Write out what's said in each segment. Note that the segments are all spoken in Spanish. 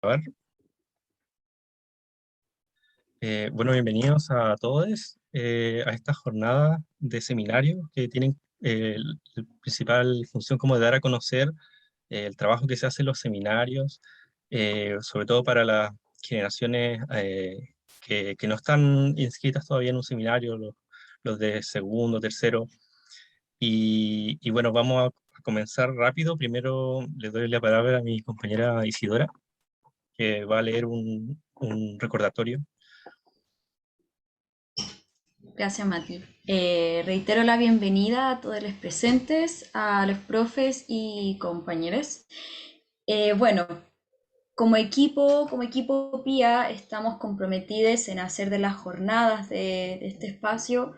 grabar. Bueno, bienvenidos a todos a esta jornada de seminario que tienen la principal función como de dar a conocer el trabajo que se hace en los seminarios, sobre todo para las generaciones que no están inscritas todavía en un seminario, los de segundo, tercero. Y bueno, vamos a comenzar rápido. Primero le doy la palabra a mi compañera Isidora, que va a leer un recordatorio. Gracias, Mati. Reitero la bienvenida a todos los presentes, a los profes y compañeros. Bueno, como equipo PIA, estamos comprometidos en hacer de las jornadas de este espacio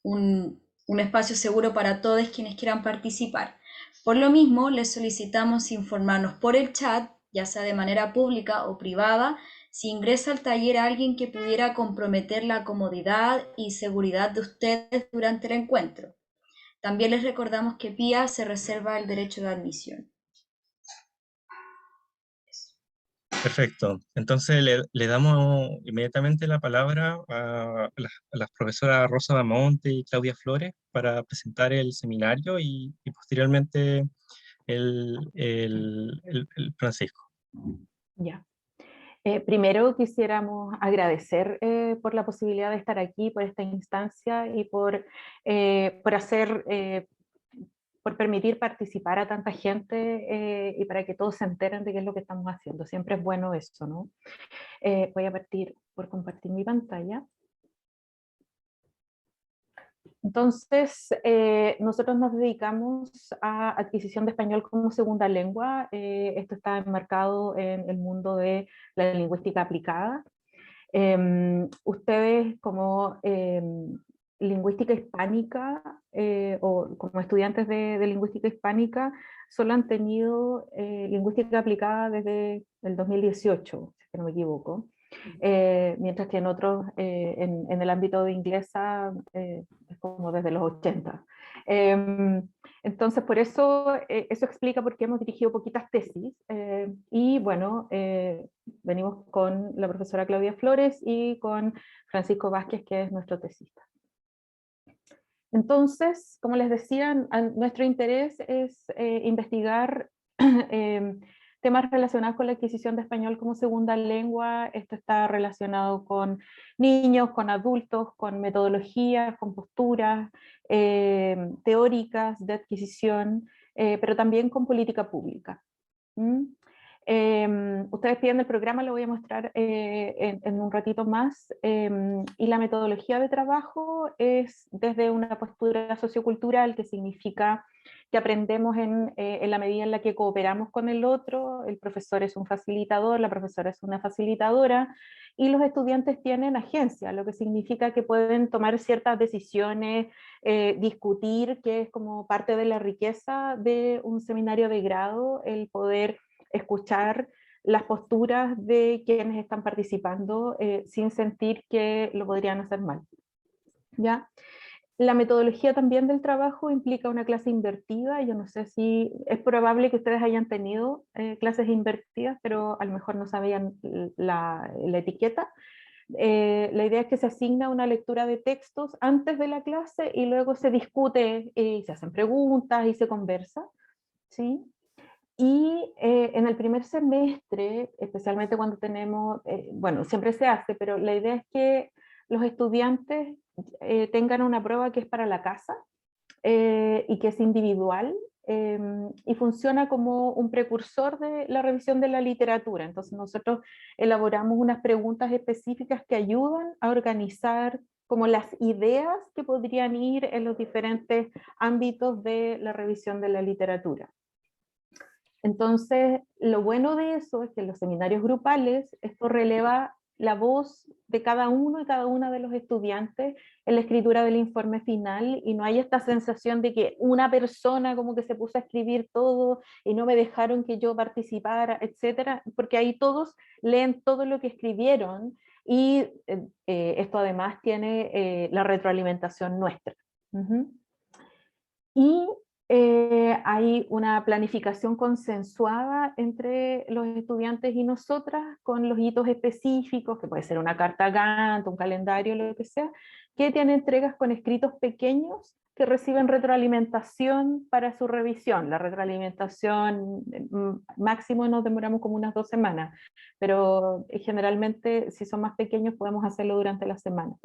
un espacio seguro para todos quienes quieran participar. Por lo mismo, les solicitamos informarnos por el chat, ya sea de manera pública o privada, si ingresa al taller a alguien que pudiera comprometer la comodidad y seguridad de ustedes durante el encuentro. También les recordamos que PIA se reserva el derecho de admisión. Perfecto. Entonces le damos inmediatamente la palabra a las profesoras Rosa Damonte y Claudia Flores para presentar el seminario y posteriormente el Francisco. Ya. Primero quisiéramos agradecer por la posibilidad de estar aquí, por esta instancia y por permitir participar a tanta gente y para que todos se enteren de qué es lo que estamos haciendo. Siempre es bueno eso, ¿no? Voy a partir por compartir mi pantalla. Entonces, nosotros nos dedicamos a adquisición de español como segunda lengua. Esto está enmarcado en el mundo de la lingüística aplicada. Ustedes como lingüística hispánica o como estudiantes de lingüística hispánica solo han tenido lingüística aplicada desde el 2018, si no me equivoco. Mientras que en otros, en el ámbito de inglesa, es como desde los 80. Entonces, por eso, eso explica por qué hemos dirigido poquitas tesis. Y bueno, venimos con la profesora Claudia Flores y con Francisco Vázquez, que es nuestro tesista. Entonces, como les decía, nuestro interés es investigar temas relacionados con la adquisición de español como segunda lengua. Esto está relacionado con niños, con adultos, con metodologías, con posturas teóricas de adquisición, pero también con política pública. Ustedes piden el programa, lo voy a mostrar en un ratito más, y la metodología de trabajo es desde una postura sociocultural, que significa que aprendemos en la medida en la que cooperamos con el otro. El profesor es un facilitador, la profesora es una facilitadora, y los estudiantes tienen agencia, lo que significa que pueden tomar ciertas decisiones, discutir, que es como parte de la riqueza de un seminario de grado, el poder escuchar las posturas de quienes están participando sin sentir que lo podrían hacer mal. ¿Ya? La metodología también del trabajo implica una clase invertida. Yo no sé si es probable que ustedes hayan tenido clases invertidas, pero a lo mejor no sabían la etiqueta. La idea es que se asigna una lectura de textos antes de la clase y luego se discute y se hacen preguntas y se conversa, ¿sí? Y en el primer semestre, especialmente cuando tenemos, bueno, siempre se hace, pero la idea es que los estudiantes tengan una prueba que es para la casa y que es individual y funciona como un precursor de la revisión de la literatura. Entonces nosotros elaboramos unas preguntas específicas que ayudan a organizar como las ideas que podrían ir en los diferentes ámbitos de la revisión de la literatura. Entonces, lo bueno de eso es que en los seminarios grupales esto releva la voz de cada uno y cada una de los estudiantes en la escritura del informe final, y no hay esta sensación de que una persona como que se puso a escribir todo y no me dejaron que yo participara, etcétera, porque ahí todos leen todo lo que escribieron y esto además tiene la retroalimentación nuestra. Y Hay una planificación consensuada entre los estudiantes y nosotras con los hitos específicos, que puede ser una carta Gantt, un calendario, lo que sea, que tiene entregas con escritos pequeños que reciben retroalimentación para su revisión. La retroalimentación máximo nos demoramos como unas 2 semanas, pero generalmente si son más pequeños podemos hacerlo durante la semana.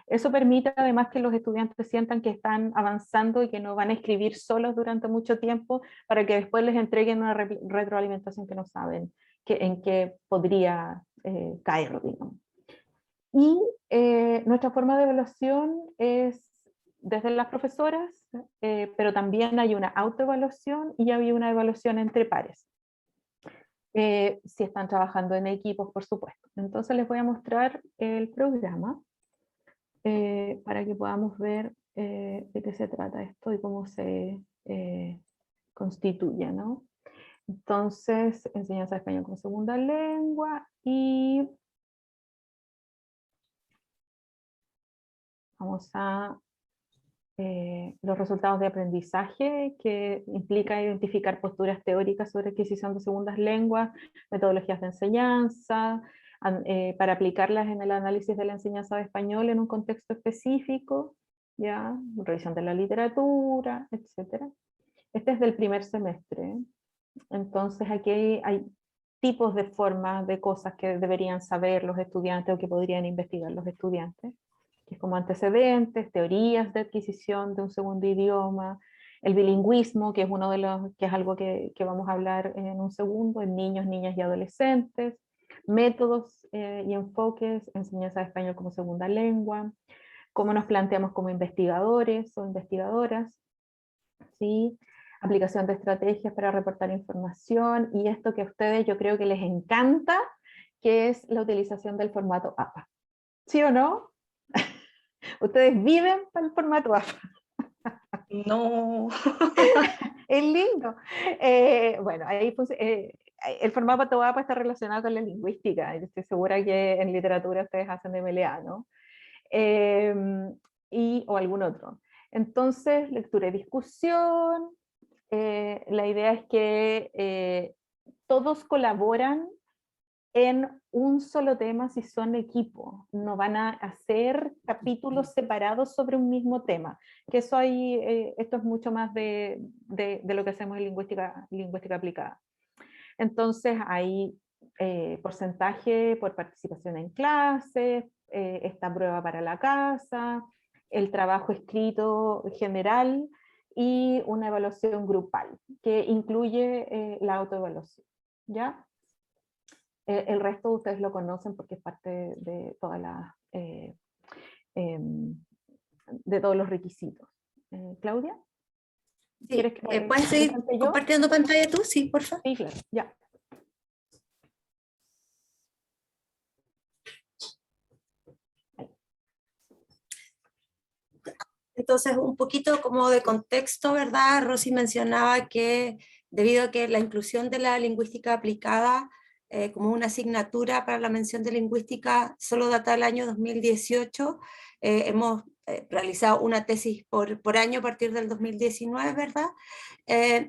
Eso permite además que los estudiantes sientan que están avanzando y que no van a escribir solos durante mucho tiempo para que después les entreguen una retroalimentación que no saben en qué podría caer, digamos. Y nuestra forma de evaluación es desde las profesoras, pero también hay una autoevaluación y hay una evaluación entre pares. Si están trabajando en equipos, por supuesto. Entonces les voy a mostrar el programa para que podamos ver de qué se trata esto y cómo se constituye, ¿no? Entonces, enseñanza de español como segunda lengua y vamos a los resultados de aprendizaje, que implica identificar posturas teóricas sobre adquisición de segundas lenguas, metodologías de enseñanza, para aplicarlas en el análisis de la enseñanza de español en un contexto específico, ¿ya? Revisión de la literatura, etc. Este es del primer semestre. Entonces aquí hay tipos de formas, de cosas que deberían saber los estudiantes o que podrían investigar los estudiantes, que es como antecedentes, teorías de adquisición de un segundo idioma, el bilingüismo, que es uno de los, que es algo que vamos a hablar en un segundo, en niños, niñas y adolescentes, métodos y enfoques, enseñanza de español como segunda lengua, cómo nos planteamos como investigadores o investigadoras, ¿sí? Aplicación de estrategias para reportar información, y esto que a ustedes yo creo que les encanta, que es la utilización del formato APA. ¿Sí o no? Ustedes viven para el formato APA. No. Es lindo. Bueno, ahí el formato APA está relacionado con la lingüística. Yo estoy segura que en literatura ustedes hacen MLA, ¿no? O algún otro. Entonces, lectura y discusión. La idea es que todos colaboran en un solo tema si son equipo, no van a hacer capítulos separados sobre un mismo tema, que eso esto es mucho más de lo que hacemos en lingüística aplicada. Entonces hay porcentaje por participación en clases, esta prueba para la casa, el trabajo escrito general y una evaluación grupal, que incluye la autoevaluación, ¿ya? El resto ustedes lo conocen porque es parte de todas las de todos los requisitos. Claudia, Sí, ¿quieres que ¿puedes seguir presente yo? compartiendo pantalla tú? Sí, por favor. Sí, claro, ya. Entonces, un poquito como de contexto, ¿verdad? Rosy mencionaba que debido a que la inclusión de la lingüística aplicada como una asignatura para la mención de lingüística solo data del año 2018, hemos realizado una tesis por año a partir del 2019, ¿verdad?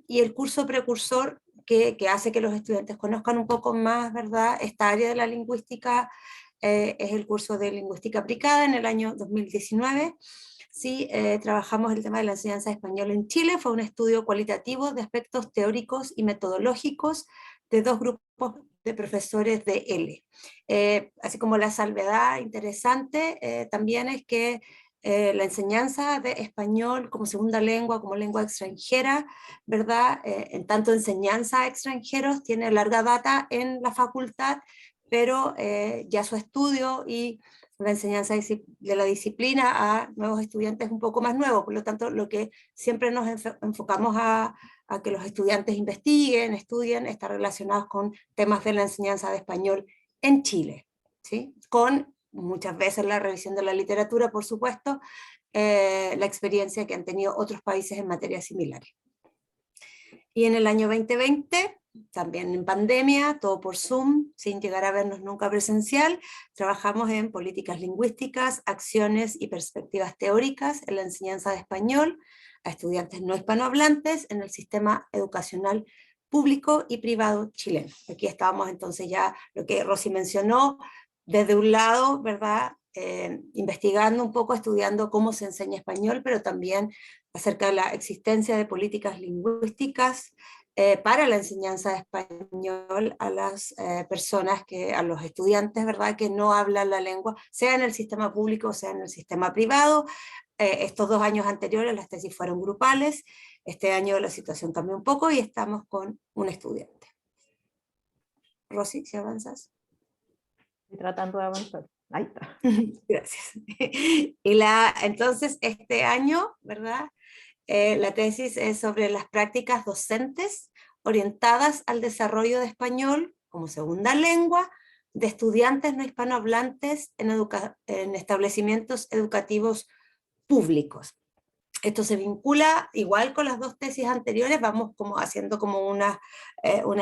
Y el curso precursor que hace que los estudiantes conozcan un poco más, ¿verdad?, esta área de la lingüística, es el curso de lingüística aplicada en el año 2019. Sí, trabajamos el tema de la enseñanza de español en Chile, fue un estudio cualitativo de aspectos teóricos y metodológicos de 2 grupos de profesores de L. Así como la salvedad interesante también es que la enseñanza de español como segunda lengua, como lengua extranjera, ¿verdad? En tanto enseñanza a extranjeros tiene larga data en la facultad, pero ya su estudio y la enseñanza de la disciplina a nuevos estudiantes un poco más nuevos, por lo tanto lo que siempre nos enfocamos a que los estudiantes investiguen, estudien, está relacionados con temas de la enseñanza de español en Chile, ¿sí? Con muchas veces la revisión de la literatura, por supuesto, la experiencia que han tenido otros países en materias similares. Y en el año 2020 también en pandemia, todo por Zoom, sin llegar a vernos nunca presencial. Trabajamos en políticas lingüísticas, acciones y perspectivas teóricas en la enseñanza de español a estudiantes no hispanohablantes en el sistema educacional público y privado chileno. Aquí estábamos entonces ya, lo que Rosy mencionó, desde un lado, ¿verdad? Investigando un poco, estudiando cómo se enseña español, pero también acerca de la existencia de políticas lingüísticas para la enseñanza de español a las personas, a los estudiantes, ¿verdad?, que no hablan la lengua, sea en el sistema público o sea en el sistema privado. Estos 2 años anteriores las tesis fueron grupales, este año la situación cambió un poco y estamos con un estudiante. Rosy, si avanzas. Estoy tratando de avanzar. Ahí está. Gracias. Entonces, este año, ¿verdad? La tesis es sobre las prácticas docentes orientadas al desarrollo de español como segunda lengua de estudiantes no hispanohablantes en establecimientos educativos públicos. Esto se vincula igual con las 2 tesis anteriores, vamos como haciendo como unas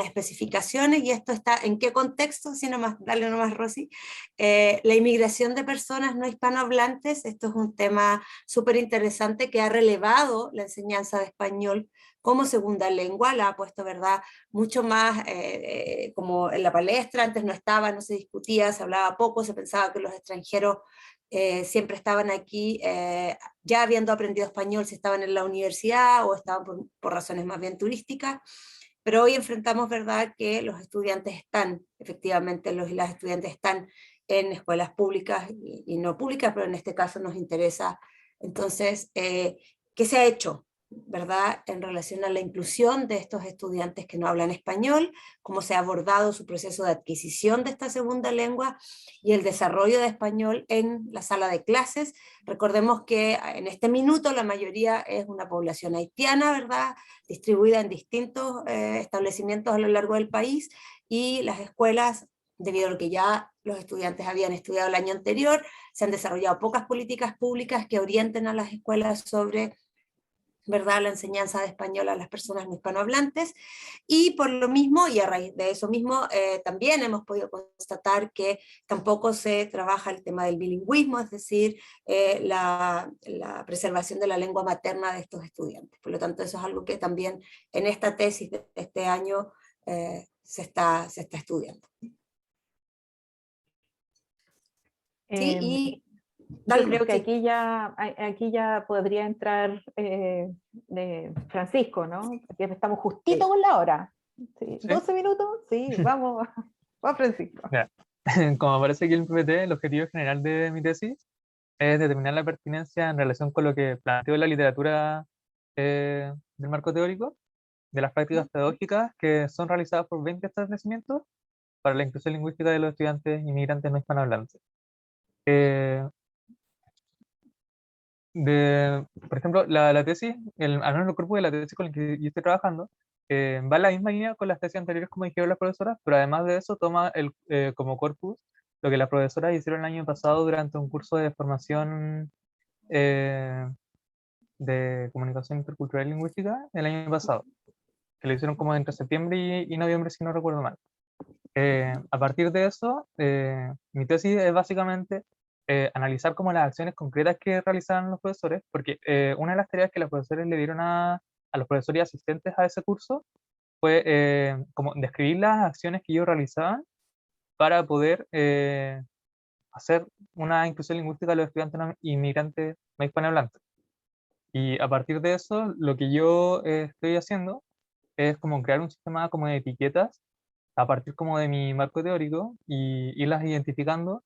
especificaciones, y esto está en qué contexto, si nomás, dale nomás Rosy. La inmigración de personas no hispanohablantes, esto es un tema súper interesante que ha relevado la enseñanza de español como segunda lengua, la ha puesto, ¿verdad?, mucho más como en la palestra. Antes no estaba, no se discutía, se hablaba poco, se pensaba que los extranjeros siempre estaban aquí ya habiendo aprendido español, si estaban en la universidad o estaban por razones más bien turísticas, pero hoy enfrentamos, ¿verdad?, que los estudiantes están, efectivamente los y las estudiantes están en escuelas públicas y no públicas, pero en este caso nos interesa. Entonces, ¿qué se ha hecho, verdad, en relación a la inclusión de estos estudiantes que no hablan español? ¿Cómo se ha abordado su proceso de adquisición de esta segunda lengua y el desarrollo de español en la sala de clases? Recordemos que en este minuto la mayoría es una población haitiana, ¿verdad?, distribuida en distintos establecimientos a lo largo del país, y las escuelas, debido a lo que ya los estudiantes habían estudiado el año anterior, se han desarrollado pocas políticas públicas que orienten a las escuelas sobre, ¿verdad?, la enseñanza de español a las personas no hispanohablantes, y por lo mismo, y a raíz de eso mismo, también hemos podido constatar que tampoco se trabaja el tema del bilingüismo, es decir, la preservación de la lengua materna de estos estudiantes. Por lo tanto, eso es algo que también en esta tesis de este año se está estudiando. Sí, y yo creo que aquí ya podría entrar Francisco, ¿no? Porque estamos justito con la hora. Sí, ¿Sí? 12 minutos, sí, vamos, va Francisco. Ya. Como aparece aquí en el PPT, el objetivo general de mi tesis es determinar la pertinencia en relación con lo que planteó la literatura del marco teórico, de las prácticas pedagógicas que son realizadas por 20 establecimientos para la inclusión lingüística de los estudiantes inmigrantes no hispanohablantes. Por ejemplo, la tesis, al menos el cuerpo de la tesis con el que yo estoy trabajando, va en la misma línea con las tesis anteriores, como dijeron las profesoras, pero además de eso toma como corpus lo que las profesoras hicieron el año pasado durante un curso de formación de comunicación intercultural y lingüística el año pasado, que lo hicieron como entre septiembre y noviembre, si no recuerdo mal. A partir de eso, mi tesis es básicamente analizar como las acciones concretas que realizaban los profesores, porque una de las tareas que los profesores le dieron a los profesores y asistentes a ese curso fue como describir las acciones que ellos realizaban para poder hacer una inclusión lingüística de los estudiantes inmigrantes no hispanohablantes. Y a partir de eso, lo que yo estoy haciendo es como crear un sistema como de etiquetas a partir como de mi marco teórico y irlas identificando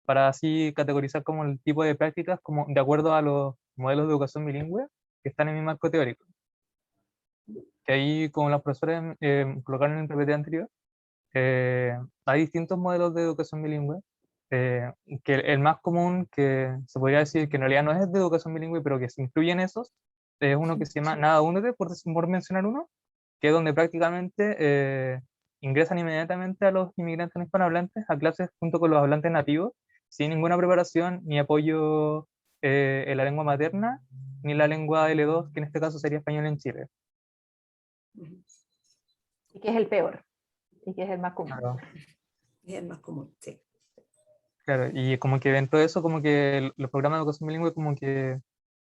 para así categorizar como el tipo de prácticas como de acuerdo a los modelos de educación bilingüe que están en mi marco teórico. Que ahí, como los profesores colocaron en el PPT anterior, hay distintos modelos de educación bilingüe, que el más común, que se podría decir que en realidad no es de educación bilingüe, pero que se incluyen esos, es uno que se llama Nada Únete, por mencionar uno, que es donde prácticamente ingresan inmediatamente a los inmigrantes no hispanohablantes a clases junto con los hablantes nativos, sin ninguna preparación ni apoyo en la lengua materna, ni la lengua L2, que en este caso sería español en Chile. Y que es el peor, y que es el más común. Claro, Es el más común, sí. claro, y como que dentro de eso, como que los programas de educación bilingüe como que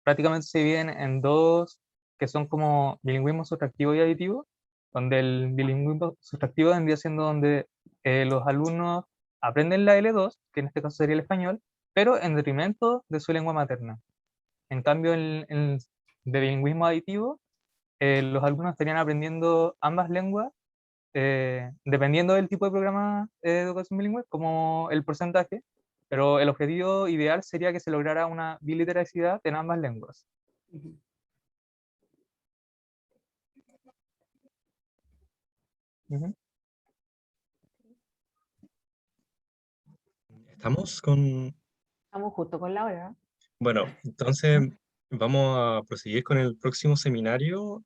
prácticamente se dividen en dos, que son como bilingüismo sustractivo y aditivo, donde el bilingüismo sustractivo vendría siendo donde los alumnos aprenden la L2, que en este caso sería el español, pero en detrimento de su lengua materna. En cambio, de bilingüismo aditivo, los alumnos estarían aprendiendo ambas lenguas, dependiendo del tipo de programa de educación bilingüe, como el porcentaje, pero el objetivo ideal sería que se lograra una biliteracidad en ambas lenguas. Ujú. Ujú. Estamos con... Estamos justo con la hora. Bueno, entonces vamos a proseguir con el próximo seminario,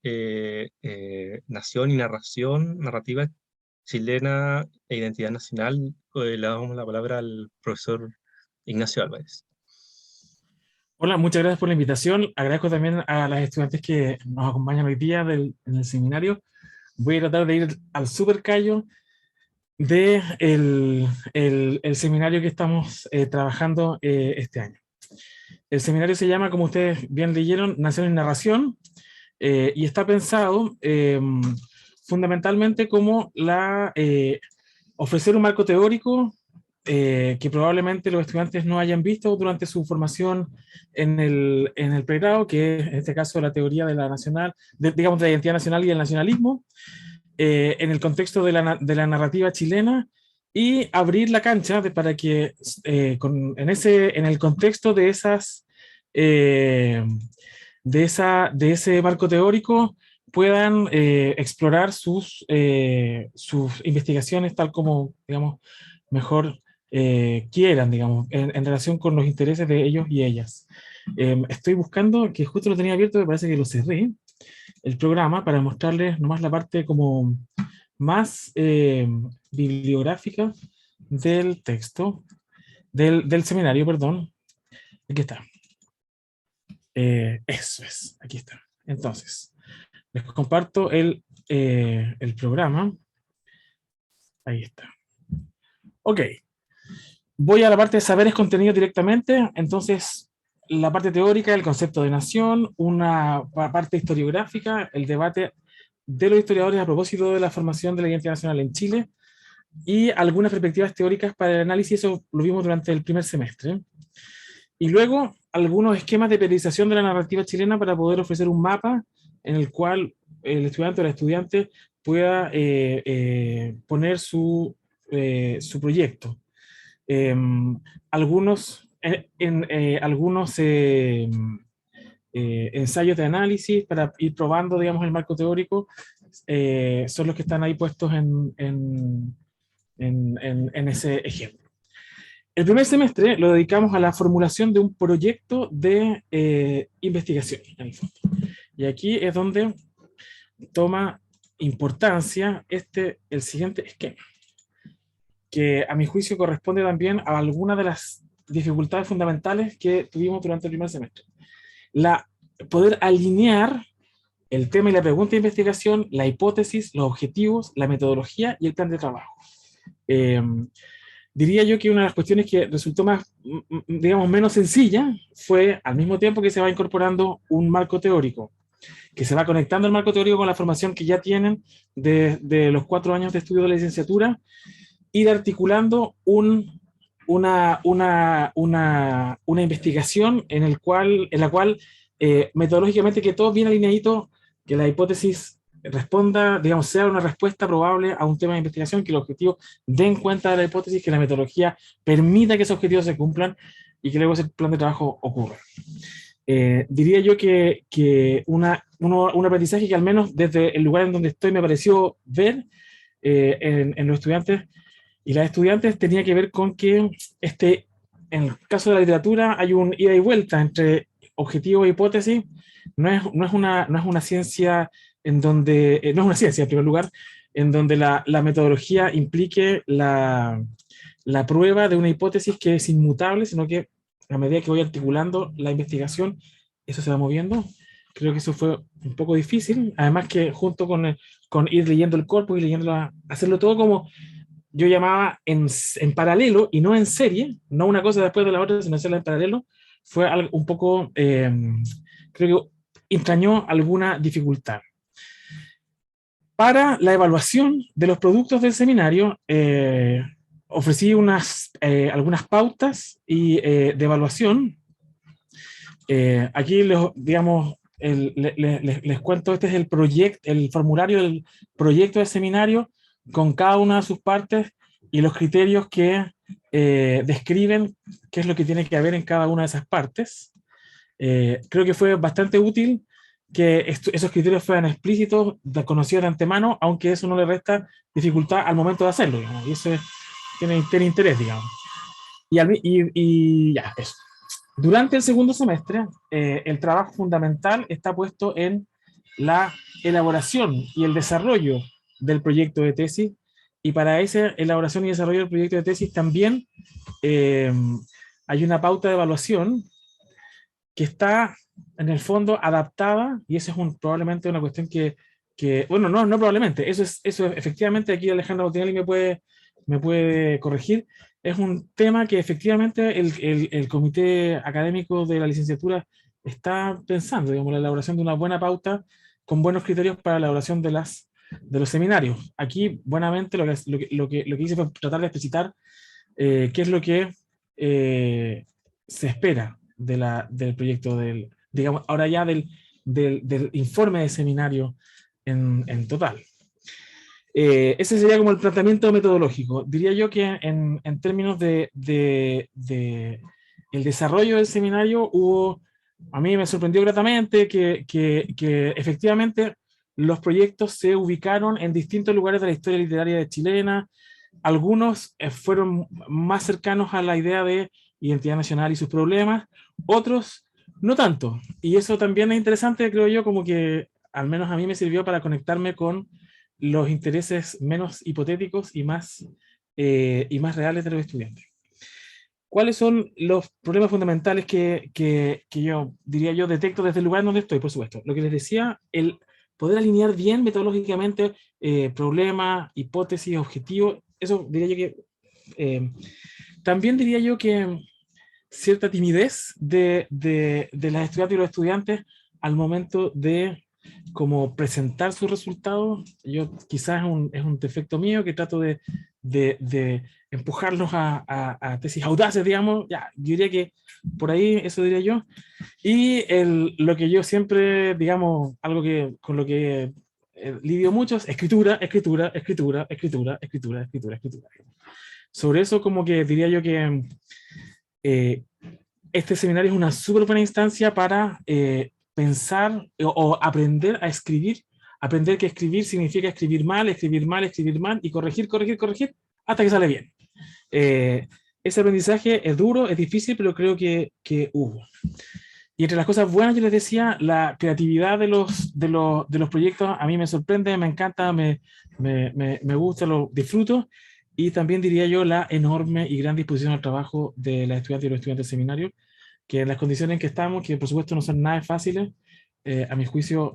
Nación y Narración, Narrativa Chilena e Identidad Nacional. Le damos la palabra al profesor Ignacio Álvarez. Hola, muchas gracias por la invitación. Agradezco también a las estudiantes que nos acompañan hoy día en el seminario. Voy a tratar de ir al super callo de el seminario que estamos trabajando este año. El seminario se llama, como ustedes bien leyeron, Nación y Narración, y está pensado fundamentalmente como ofrecer un marco teórico que probablemente los estudiantes no hayan visto durante su formación en el pregrado, que es en este caso la teoría de la nacional, digamos, de la identidad nacional y el nacionalismo, en el contexto de la narrativa chilena, y abrir la cancha para que en el contexto de ese marco teórico puedan explorar sus investigaciones tal como, digamos, mejor quieran, digamos, en relación con los intereses de ellos y ellas. Estoy buscando, que justo lo tenía abierto, me parece que lo cerré, el programa, para mostrarles nomás la parte como más bibliográfica del texto, del seminario, perdón. Aquí está. Eso es, aquí está. Entonces, les comparto el programa. Ahí está. Ok. Voy a la parte de saberes contenidos directamente. Entonces, la parte teórica, el concepto de nación, una parte historiográfica, el debate de los historiadores a propósito de la formación de la identidad nacional en Chile, y algunas perspectivas teóricas para el análisis. Eso lo vimos durante el primer semestre. Y luego, algunos esquemas de periodización de la narrativa chilena para poder ofrecer un mapa en el cual el estudiante o la estudiante pueda poner su proyecto. Algunos ensayos de análisis para ir probando, digamos, el marco teórico, son los que están ahí puestos en ese ejemplo. El primer semestre lo dedicamos a la formulación de un proyecto de investigación, en el fondo. Y aquí es donde toma importancia el siguiente esquema, que a mi juicio corresponde también a algunas de las dificultades fundamentales que tuvimos durante el primer semestre. Poder alinear el tema y la pregunta de investigación, la hipótesis, los objetivos, la metodología y el plan de trabajo. Diría yo que una de las cuestiones que resultó más, digamos, menos sencilla fue, al mismo tiempo que se va incorporando un marco teórico, que se va conectando el marco teórico con la formación que ya tienen de los 4 años de estudio de la licenciatura, ir articulando una investigación en la cual metodológicamente que todo bien alineadito, que la hipótesis responda, digamos, sea una respuesta probable a un tema de investigación, que el objetivo den cuenta de la hipótesis, que la metodología permita que esos objetivos se cumplan y que luego ese plan de trabajo ocurra. Diría yo que un aprendizaje que al menos desde el lugar en donde estoy me pareció ver en los estudiantes y las estudiantes tenía que ver con que en el caso de la literatura hay un ida y vuelta entre objetivo e hipótesis. No es una ciencia en donde, no es una ciencia en primer lugar, en donde la metodología implique la prueba de una hipótesis que es inmutable, sino que a medida que voy articulando la investigación, eso se va moviendo. creo que eso fue un poco difícil, además que junto con ir leyendo el corpus y leyendo, hacerlo todo como yo llamaba en paralelo y no en serie, no una cosa después de la otra, sino hacerla en paralelo, fue algo un poco, creo que entrañó alguna dificultad. Para la evaluación de los productos del seminario, ofrecí algunas pautas de evaluación. Aquí, digamos, les cuento, este es el formulario del proyecto de seminario con cada una de sus partes y los criterios que describen qué es lo que tiene que haber en cada una de esas partes. Creo que fue bastante útil que esos criterios fueran explícitos, conocidos de antemano, aunque eso no le resta dificultad al momento de hacerlo, digamos, y eso tiene interés, digamos. Y ya, eso. Durante el segundo semestre, el trabajo fundamental está puesto en la elaboración y el desarrollo del proyecto de tesis, y para esa elaboración y desarrollo del proyecto de tesis también hay una pauta de evaluación que está en el fondo adaptada, y eso es probablemente una cuestión bueno, no probablemente, eso es efectivamente, aquí Alejandra Botinelli me puede corregir, es un tema que efectivamente el comité académico de la licenciatura está pensando, digamos, la elaboración de una buena pauta con buenos criterios para la elaboración de los seminarios. Aquí, buenamente, lo que hice fue tratar de explicitar qué es lo que se espera del proyecto, digamos, ahora ya del informe de seminario en total. Ese sería como el planteamiento metodológico. Diría yo que en términos de el desarrollo del seminario a mí me sorprendió gratamente que efectivamente los proyectos se ubicaron en distintos lugares de la historia literaria chilena. Algunos fueron más cercanos a la idea de identidad nacional y sus problemas, otros no tanto. Y eso también es interesante, creo yo, como que al menos a mí me sirvió para conectarme con los intereses menos hipotéticos y más reales de los estudiantes. ¿Cuáles son los problemas fundamentales que yo, diría yo, detecto desde el lugar donde estoy? Por supuesto, lo que les decía, el poder alinear bien metodológicamente problema, hipótesis, objetivo, eso diría yo que... también diría yo que cierta timidez de las estudiantes y los estudiantes al momento de como presentar sus resultados. Yo quizás es un defecto mío que trato de empujarlos a tesis audaces, digamos. Ya, yo diría que por ahí eso diría yo. Y lo que yo siempre, digamos, algo con lo que lidio mucho es escritura, escritura, escritura, escritura, escritura, escritura, escritura. Sobre eso como que diría yo que este seminario es una súper buena instancia para pensar o aprender a escribir, aprender que escribir significa escribir mal, escribir mal, escribir mal, y corregir, corregir, corregir, hasta que sale bien. Ese aprendizaje es duro, es difícil, pero creo que hubo. Y entre las cosas buenas, yo les decía, la creatividad de los proyectos a mí me sorprende, me encanta, me gusta, lo disfruto. Y también diría yo la enorme y gran disposición al trabajo de las estudiantes y los estudiantes del seminario, que en las condiciones en que estamos, que por supuesto no son nada fáciles, a mi juicio,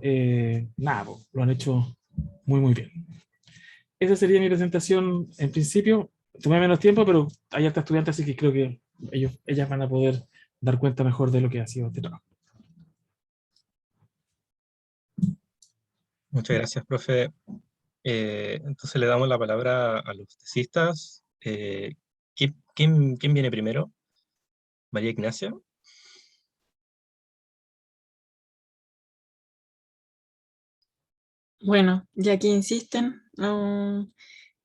nada, lo han hecho muy, muy bien. Esa sería mi presentación en principio. Tomé menos tiempo, pero hay hartas estudiantes, así que creo que ellas van a poder dar cuenta mejor de lo que ha sido este trabajo. Muchas gracias, profe. Entonces le damos la palabra a los tesistas. ¿Quién viene primero? María Ignacia. Bueno, ya que insisten, no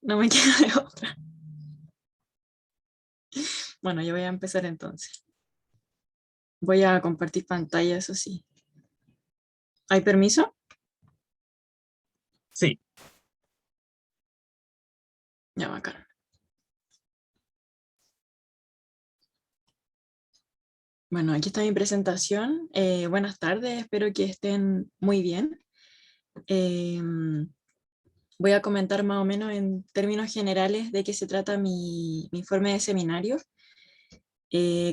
me queda de otra. Bueno, yo voy a empezar entonces. Voy a compartir pantalla, eso sí. ¿Hay permiso? Sí. Ya, bacán. Bueno, aquí está mi presentación. Buenas tardes, espero que estén muy bien. Voy a comentar más o menos en términos generales de qué se trata mi informe de seminario.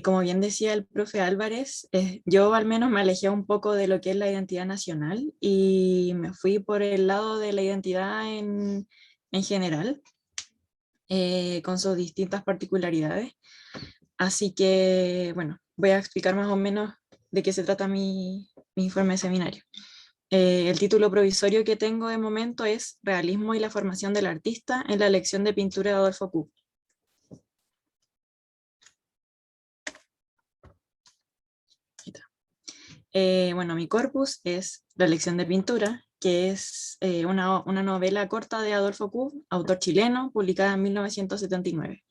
Como bien decía el profe Álvarez, yo al menos me alejé un poco de lo que es la identidad nacional y me fui por el lado de la identidad en general, con sus distintas particularidades. Así que, bueno, voy a explicar más o menos de qué se trata mi informe de seminario. El título provisorio que tengo de momento es Realismo y la formación del artista en la lección de pintura de Adolfo Kuh. Bueno, mi corpus es la lección de pintura, que es una novela corta de Adolfo Kuh, autor chileno, publicada en 1979.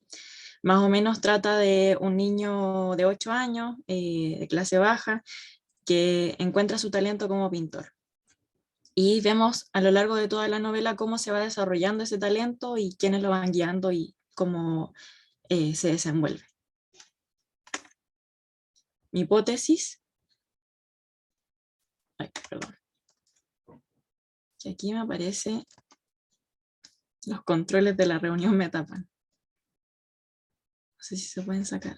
Más o menos trata de un niño de 8 años, de clase baja, que encuentra su talento como pintor. Y vemos a lo largo de toda la novela cómo se va desarrollando ese talento y quiénes lo van guiando y cómo se desenvuelve. Mi hipótesis... Ay, perdón. Que aquí me aparece los controles de la reunión me tapan. No sé si se pueden sacar.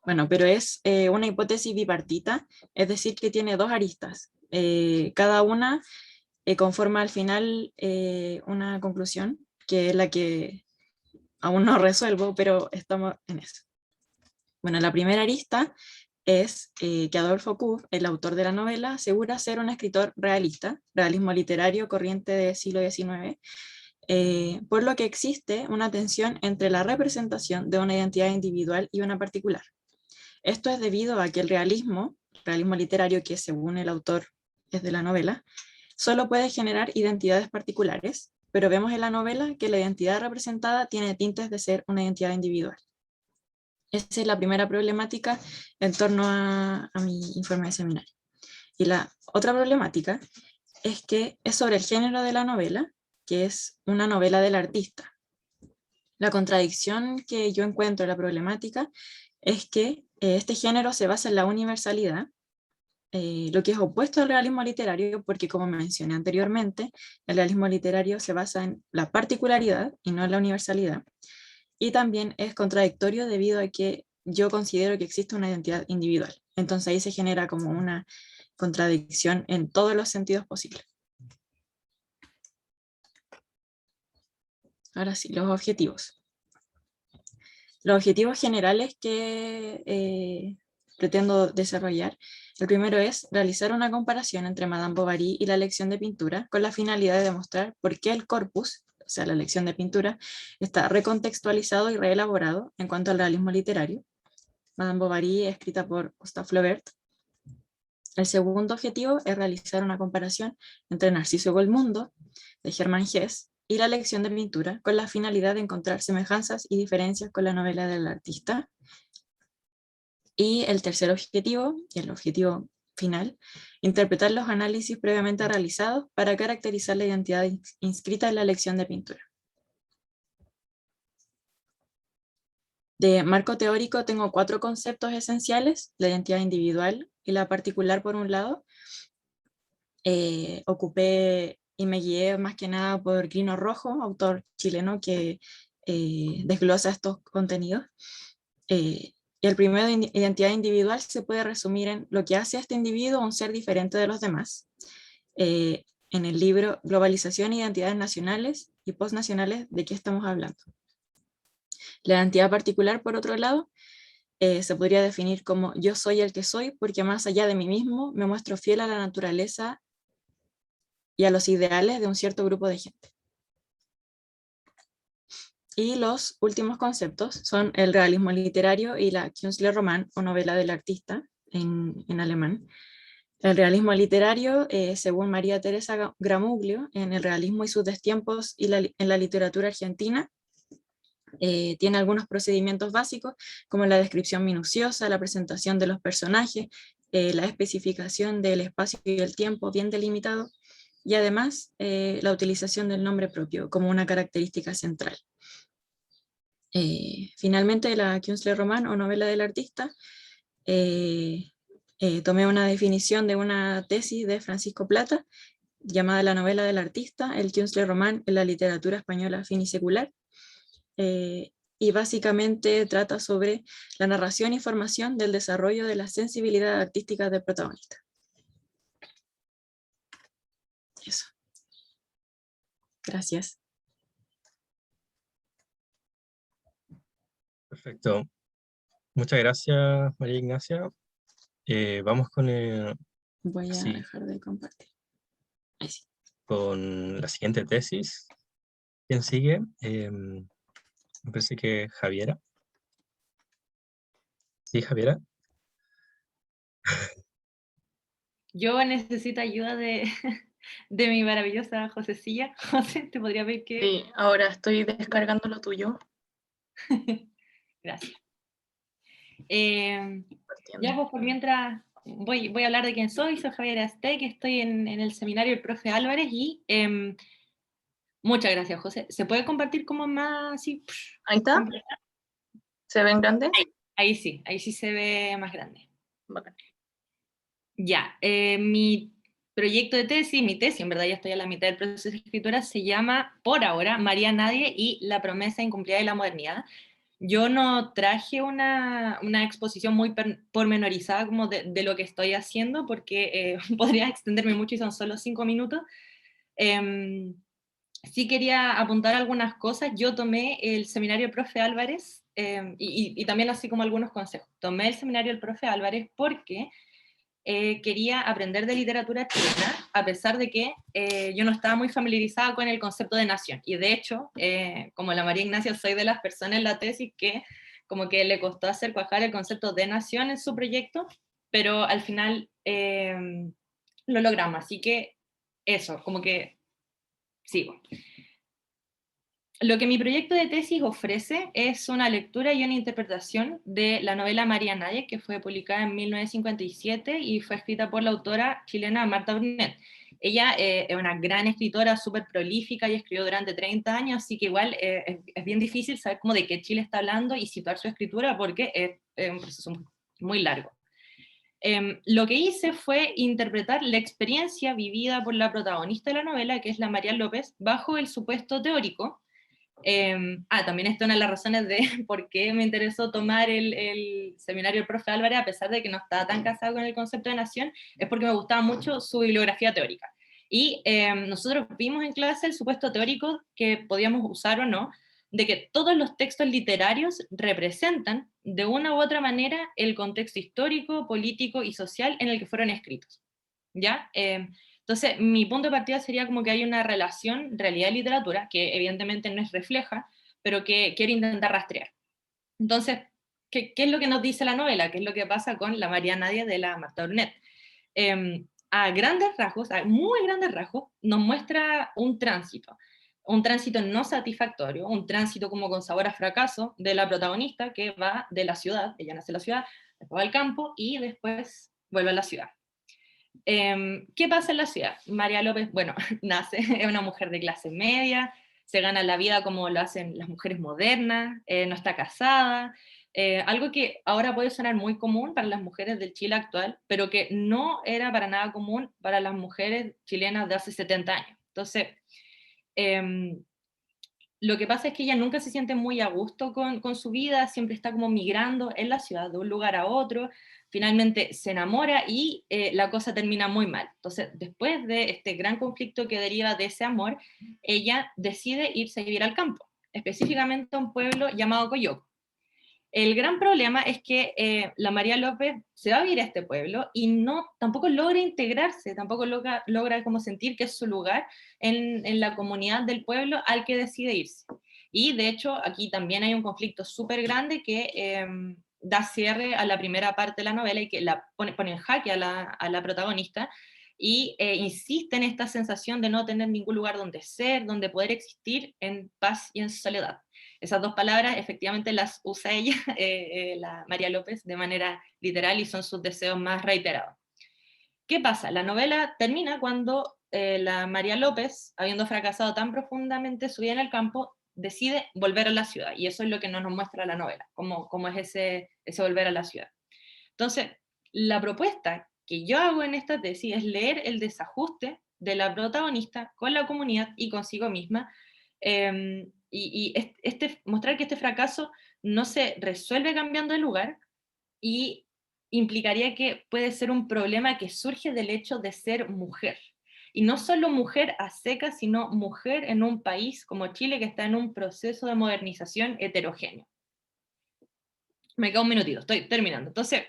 Bueno, pero es una hipótesis bipartita, es decir, que tiene dos aristas. Cada una conforma al final una conclusión, que es la que aún no resuelvo, pero estamos en eso. Bueno, la primera arista es que Adolfo Kuh, el autor de la novela, asegura ser un escritor realista, realismo literario corriente del siglo XIX, por lo que existe una tensión entre la representación de una identidad individual y una particular. Esto es debido a que el realismo literario, que según el autor es de la novela, solo puede generar identidades particulares, pero vemos en la novela que la identidad representada tiene tintes de ser una identidad individual. Esa es la primera problemática en torno a mi informe de seminario. Y la otra problemática es que es sobre el género de la novela, que es una novela del artista. La contradicción que yo encuentro en la problemática es que este género se basa en la universalidad, lo que es opuesto al realismo literario, porque como mencioné anteriormente, el realismo literario se basa en la particularidad y no en la universalidad. Y también es contradictorio debido a que yo considero que existe una identidad individual. Entonces ahí se genera como una contradicción en todos los sentidos posibles. Ahora sí, los objetivos. Los objetivos generales que pretendo desarrollar. El primero es realizar una comparación entre Madame Bovary y la lección de pintura con la finalidad de demostrar por qué el corpus, o sea, la lección de pintura, está recontextualizado y reelaborado en cuanto al realismo literario. Madame Bovary, escrita por Gustave Flaubert. El segundo objetivo es realizar una comparación entre Narciso Goldmundo, de Germán Hesse, y la lección de pintura, con la finalidad de encontrar semejanzas y diferencias con la novela del artista. Y el tercer objetivo, y el objetivo final, interpretar los análisis previamente realizados para caracterizar la identidad inscrita en la lección de pintura. De marco teórico tengo 4 conceptos esenciales: la identidad individual y la particular por un lado. Ocupé y me guié más que nada por Grino Rojo, autor chileno que desglosa estos contenidos. Y el primero, identidad individual, se puede resumir en lo que hace a este individuo un ser diferente de los demás. En el libro Globalización, Identidades Nacionales y Postnacionales, ¿de qué estamos hablando? La identidad particular, por otro lado, se podría definir como yo soy el que soy porque más allá de mí mismo me muestro fiel a la naturaleza y a los ideales de un cierto grupo de gente. Y los últimos conceptos son el realismo literario y la Künstlerroman, o novela del artista en alemán. El realismo literario, según María Teresa Gramuglio, en El realismo y sus destiempos y en la literatura argentina, tiene algunos procedimientos básicos, como la descripción minuciosa, la presentación de los personajes, la especificación del espacio y el tiempo bien delimitado, y además la utilización del nombre propio como una característica central. Finalmente, la Künstlerroman, o novela del artista, tomé una definición de una tesis de Francisco Plata, llamada La novela del artista, el Künstlerroman en la literatura española finisecular, y básicamente trata sobre la narración y formación del desarrollo de la sensibilidad artística del protagonista. Eso. Gracias. Perfecto. Muchas gracias, María Ignacia. Vamos con, Voy a sí, dejar de compartir. Ahí sí. con la siguiente tesis. ¿Quién sigue? Me parece que Javiera. Sí, Javiera. Yo necesito ayuda de mi maravillosa Josecilla. José, ¿te podría pedir que...? Sí, ahora estoy descargando lo tuyo. Gracias. Partiendo. Ya, pues por mientras voy a hablar de quién soy Javiera Azteque, estoy en el seminario del profe Álvarez y muchas gracias, José. ¿Se puede compartir como más así? Ahí está. ¿Se ven grandes? Ahí sí se ve más grande. Bacán. Ya, mi proyecto de tesis, mi tesis, en verdad ya estoy a la mitad del proceso de escritura, se llama, por ahora, María Nadie y la promesa incumplida de la modernidad. Yo no traje una exposición muy pormenorizada como de lo que estoy haciendo, porque podría extenderme mucho y son solo 5 minutos. Sí quería apuntar algunas cosas. Yo tomé el seminario del profe Álvarez, y también así como algunos consejos. Tomé el seminario del profe Álvarez porque quería aprender de literatura chilena, a pesar de que yo no estaba muy familiarizada con el concepto de nación. Y de hecho, como la María Ignacia, soy de las personas en la tesis que como que le costó hacer cuajar el concepto de nación en su proyecto, pero al final lo logramos. Así que eso, como que sigo. Lo que mi proyecto de tesis ofrece es una lectura y una interpretación de la novela María Nadie, que fue publicada en 1957 y fue escrita por la autora chilena Marta Brunet. Ella es una gran escritora, súper prolífica, y escribió durante 30 años, así que igual es bien difícil saber cómo de qué Chile está hablando y situar su escritura, porque es un proceso muy largo. Lo que hice fue interpretar la experiencia vivida por la protagonista de la novela, que es la María López, bajo el supuesto teórico. También esta es una de las razones de por qué me interesó tomar el seminario del profe Álvarez, a pesar de que no estaba tan casado con el concepto de nación, es porque me gustaba mucho su bibliografía teórica. Y nosotros vimos en clase el supuesto teórico que podíamos usar o no, de que todos los textos literarios representan de una u otra manera el contexto histórico, político y social en el que fueron escritos. ¿Ya? Entonces, mi punto de partida sería como que hay una relación realidad-literatura, que evidentemente no es refleja, pero que quiero intentar rastrear. Entonces, ¿qué es lo que nos dice la novela? ¿Qué es lo que pasa con la María Nadie de la Marta Brunet? A grandes rasgos, a muy grandes rasgos, nos muestra un tránsito no satisfactorio, un tránsito como con sabor a fracaso de la protagonista que va de la ciudad, ella nace en la ciudad, después va al campo y después vuelve a la ciudad. ¿Qué pasa en la ciudad? María López, bueno, nace, es una mujer de clase media, se gana la vida como lo hacen las mujeres modernas, no está casada, algo que ahora puede sonar muy común para las mujeres del Chile actual, pero que no era para nada común para las mujeres chilenas de hace 70 años. Entonces, lo que pasa es que ella nunca se siente muy a gusto con su vida, siempre está como migrando en la ciudad de un lugar a otro, finalmente se enamora y la cosa termina muy mal. Entonces, después de este gran conflicto que deriva de ese amor, ella decide irse a vivir al campo, específicamente a un pueblo llamado Coyoco. El gran problema es que la María López se va a vivir a este pueblo y tampoco logra integrarse, tampoco logra como sentir que es su lugar en la comunidad del pueblo al que decide irse. Y de hecho aquí también hay un conflicto súper grande que da cierre a la primera parte de la novela y que la pone en jaque a la protagonista y insiste en esta sensación de no tener ningún lugar donde ser, donde poder existir en paz y en soledad. Esas dos palabras efectivamente las usa ella, la María López, de manera literal y son sus deseos más reiterados. ¿Qué pasa? La novela termina cuando la María López, habiendo fracasado tan profundamente su vida en el campo, decide volver a la ciudad, y eso es lo que nos muestra la novela, cómo es ese volver a la ciudad. Entonces, la propuesta que yo hago en esta tesis es leer el desajuste de la protagonista con la comunidad y consigo misma, mostrar que este fracaso no se resuelve cambiando de lugar, y implicaría que puede ser un problema que surge del hecho de ser mujer. Y no solo mujer a secas, sino mujer en un país como Chile, que está en un proceso de modernización heterogéneo. Me queda un minutito, estoy terminando. Entonces,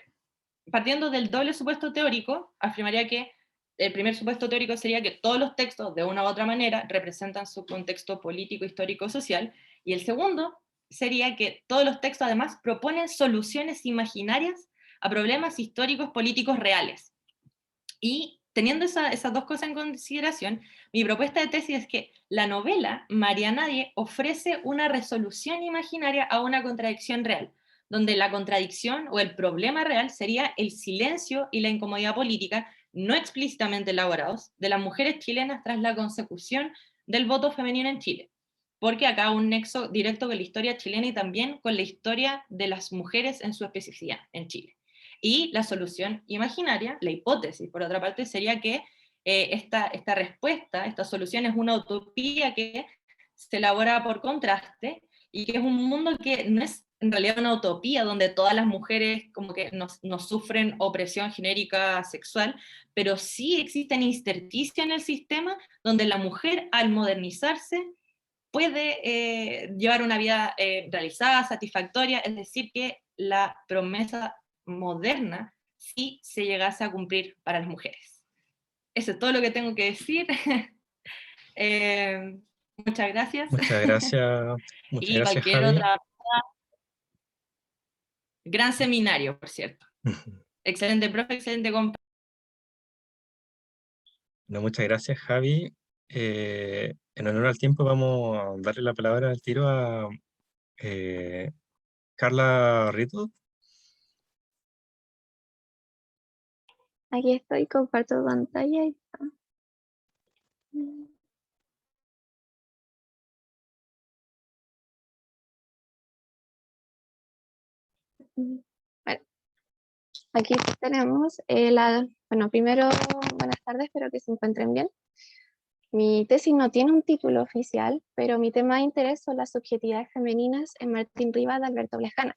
partiendo del doble supuesto teórico, afirmaría que el primer supuesto teórico sería que todos los textos, de una u otra manera, representan su contexto político, histórico, social, y el segundo sería que todos los textos además proponen soluciones imaginarias a problemas históricos, políticos reales. Y teniendo esas dos cosas en consideración, mi propuesta de tesis es que la novela María Nadie ofrece una resolución imaginaria a una contradicción real, donde la contradicción o el problema real sería el silencio y la incomodidad política, no explícitamente elaborados, de las mujeres chilenas tras la consecución del voto femenino en Chile. Porque acá hay un nexo directo con la historia chilena y también con la historia de las mujeres en su especificidad en Chile. Y la solución imaginaria, la hipótesis, por otra parte, sería que esta respuesta, esta solución es una utopía que se elabora por contraste y que es un mundo que no es en realidad una utopía donde todas las mujeres como que no sufren opresión genérica sexual, pero sí existen intersticios en el sistema donde la mujer al modernizarse puede llevar una vida realizada, satisfactoria, es decir, que la promesa moderna si se llegase a cumplir para las mujeres. Eso es todo lo que tengo que decir. Muchas gracias. Muchas gracias, muchas Y gracias, cualquier Javi. otra... Gran seminario, por cierto. Excelente profe, excelente compañero. No, muchas gracias, Javi. En honor al tiempo, vamos a darle la palabra al tiro a Carla Rito. Aquí estoy, comparto pantalla. Y está. Bueno, aquí tenemos bueno, primero, buenas tardes, espero que se encuentren bien. Mi tesis no tiene un título oficial, pero mi tema de interés son las subjetividades femeninas en Martín Rivas de Alberto Blejana.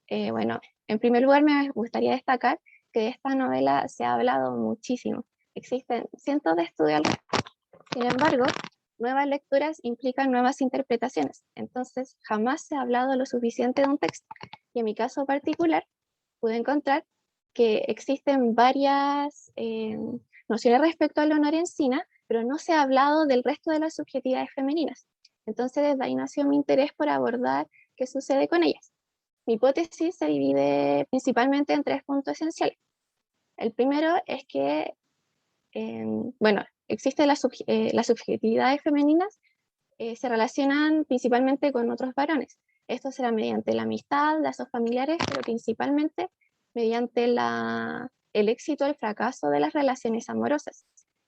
Bueno, en primer lugar me gustaría destacar que de esta novela se ha hablado muchísimo. Existen cientos de estudios al respecto. Sin embargo, nuevas lecturas implican nuevas interpretaciones, entonces jamás se ha hablado lo suficiente de un texto. Y en mi caso particular, pude encontrar que existen varias nociones respecto a Leonora Encina, pero no se ha hablado del resto de las subjetividades femeninas. Entonces, desde ahí nació mi interés por abordar qué sucede con ellas. Mi hipótesis se divide principalmente en 3 puntos esenciales. El primero es que, bueno, existen las subjetividades femeninas, se relacionan principalmente con otros varones. Esto será mediante la amistad, lazos familiares, pero principalmente mediante el éxito o el fracaso de las relaciones amorosas.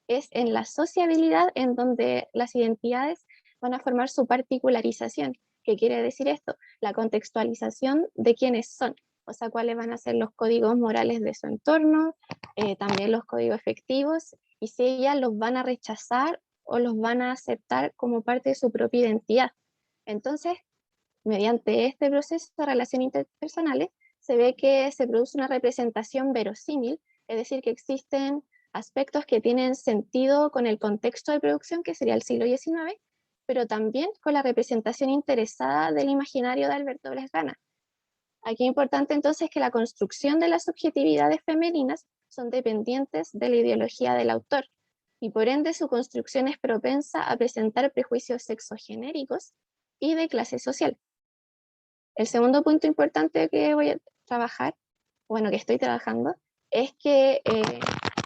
Es en la sociabilidad en donde las identidades van a formar su particularización. ¿Qué quiere decir esto? La contextualización de quiénes son, o sea, cuáles van a ser los códigos morales de su entorno, también los códigos efectivos, y si ellas los van a rechazar o los van a aceptar como parte de su propia identidad. Entonces, mediante este proceso de relaciones interpersonales, se ve que se produce una representación verosímil, es decir, que existen aspectos que tienen sentido con el contexto de producción, que sería el siglo XIX, pero también con la representación interesada del imaginario de Alberto Blejana. Aquí es importante entonces que la construcción de las subjetividades femeninas son dependientes de la ideología del autor, y por ende su construcción es propensa a presentar prejuicios sexogenéricos y de clase social. El segundo punto importante que voy a trabajar, bueno, que estoy trabajando, es que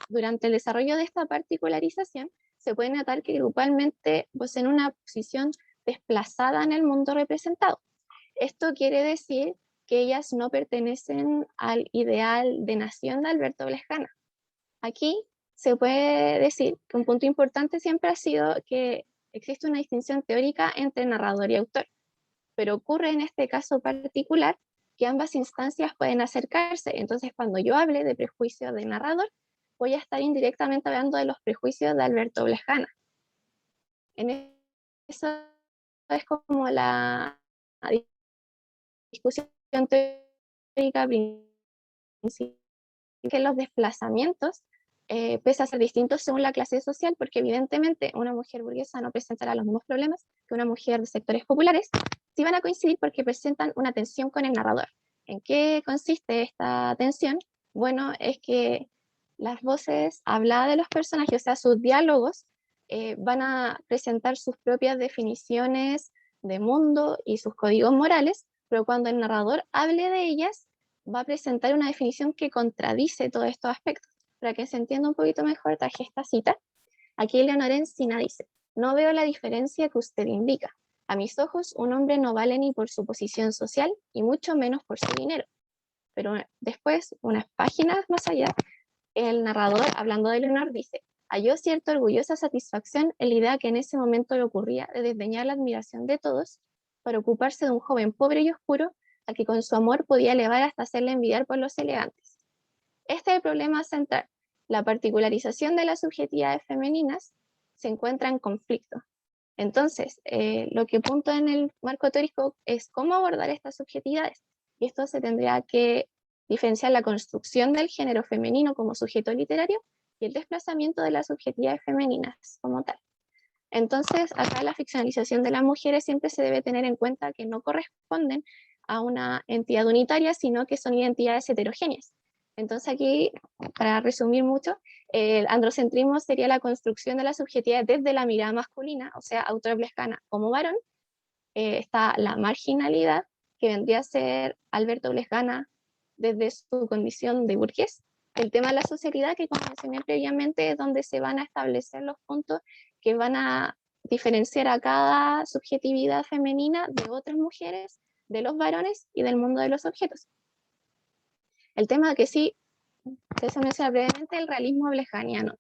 durante el desarrollo de esta particularización se puede notar que grupalmente poseen una posición desplazada en el mundo representado. Esto quiere decir que ellas no pertenecen al ideal de nación de Alberto Blejana. Aquí se puede decir que un punto importante siempre ha sido que existe una distinción teórica entre narrador y autor, pero ocurre en este caso particular que ambas instancias pueden acercarse. Entonces, cuando yo hable de prejuicios de narrador, voy a estar indirectamente hablando de los prejuicios de Alberto Blejana. En eso es como la discusión teórica principal, que los desplazamientos pese a ser distintos según la clase social, porque evidentemente una mujer burguesa no presentará los mismos problemas que una mujer de sectores populares, sí van a coincidir porque presentan una tensión con el narrador. ¿En qué consiste esta tensión? Bueno, es que las voces habladas de los personajes, o sea, sus diálogos, van a presentar sus propias definiciones de mundo y sus códigos morales, pero cuando el narrador hable de ellas, va a presentar una definición que contradice todos estos aspectos. Para que se entienda un poquito mejor, traje esta cita. Aquí Leonora Encina dice: no veo la diferencia que usted indica. A mis ojos, un hombre no vale ni por su posición social y mucho menos por su dinero. Pero después, unas páginas más allá, el narrador, hablando de Leonor, dice: halló cierta orgullosa satisfacción en la idea que en ese momento le ocurría de desdeñar la admiración de todos para ocuparse de un joven pobre y oscuro al que con su amor podía elevar hasta hacerle envidiar por los elegantes. Este es el problema central. La particularización de las subjetividades femeninas se encuentra en conflicto. Entonces, lo que apunto en el marco teórico es cómo abordar estas subjetividades. Y esto se tendría que diferenciar la construcción del género femenino como sujeto literario y el desplazamiento de las subjetividades femeninas como tal. Entonces, acá la ficcionalización de las mujeres siempre se debe tener en cuenta que no corresponden a una entidad unitaria, sino que son identidades heterogéneas. Entonces aquí, para resumir mucho, el androcentrismo sería la construcción de la subjetividad desde la mirada masculina, o sea, autor Plejana como varón. Está la marginalidad, que vendría a ser Alberto Plejana desde su condición de burgués. El tema de la socialidad, que como mencioné previamente, es donde se van a establecer los puntos que van a diferenciar a cada subjetividad femenina de otras mujeres, de los varones y del mundo de los objetos. El tema que sí, se menciona brevemente, el realismo blejaniano.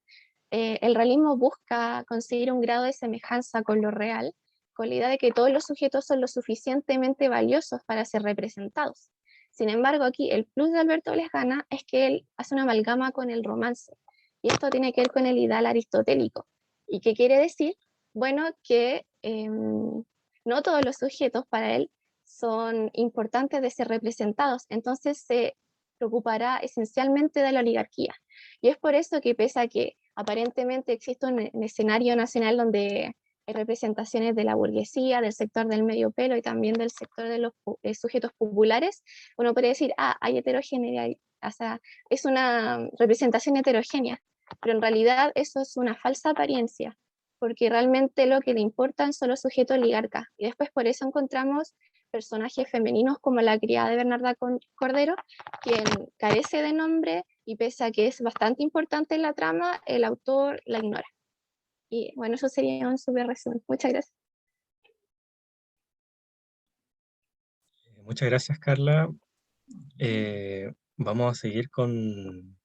El realismo busca conseguir un grado de semejanza con lo real, con la idea de que todos los sujetos son lo suficientemente valiosos para ser representados. Sin embargo, aquí el plus de Alberto Blejana es que él hace una amalgama con el romance, y esto tiene que ver con el ideal aristotélico. ¿Y qué quiere decir? Bueno, que no todos los sujetos para él son importantes de ser representados, entonces se preocupará esencialmente de la oligarquía. Y es por eso que pese a que aparentemente existe un escenario nacional donde hay representaciones de la burguesía, del sector del medio pelo y también del sector de los sujetos populares, uno puede decir, hay heterogeneidad, o sea, es una representación heterogénea, pero en realidad eso es una falsa apariencia, porque realmente lo que le importan son los sujetos oligarcas. Y después por eso encontramos personajes femeninos como la criada de Bernarda Cordero, quien carece de nombre y pese a que es bastante importante en la trama, el autor la ignora. Y bueno, eso sería un súper resumen. Muchas gracias. Muchas gracias, Carla. Vamos a seguir con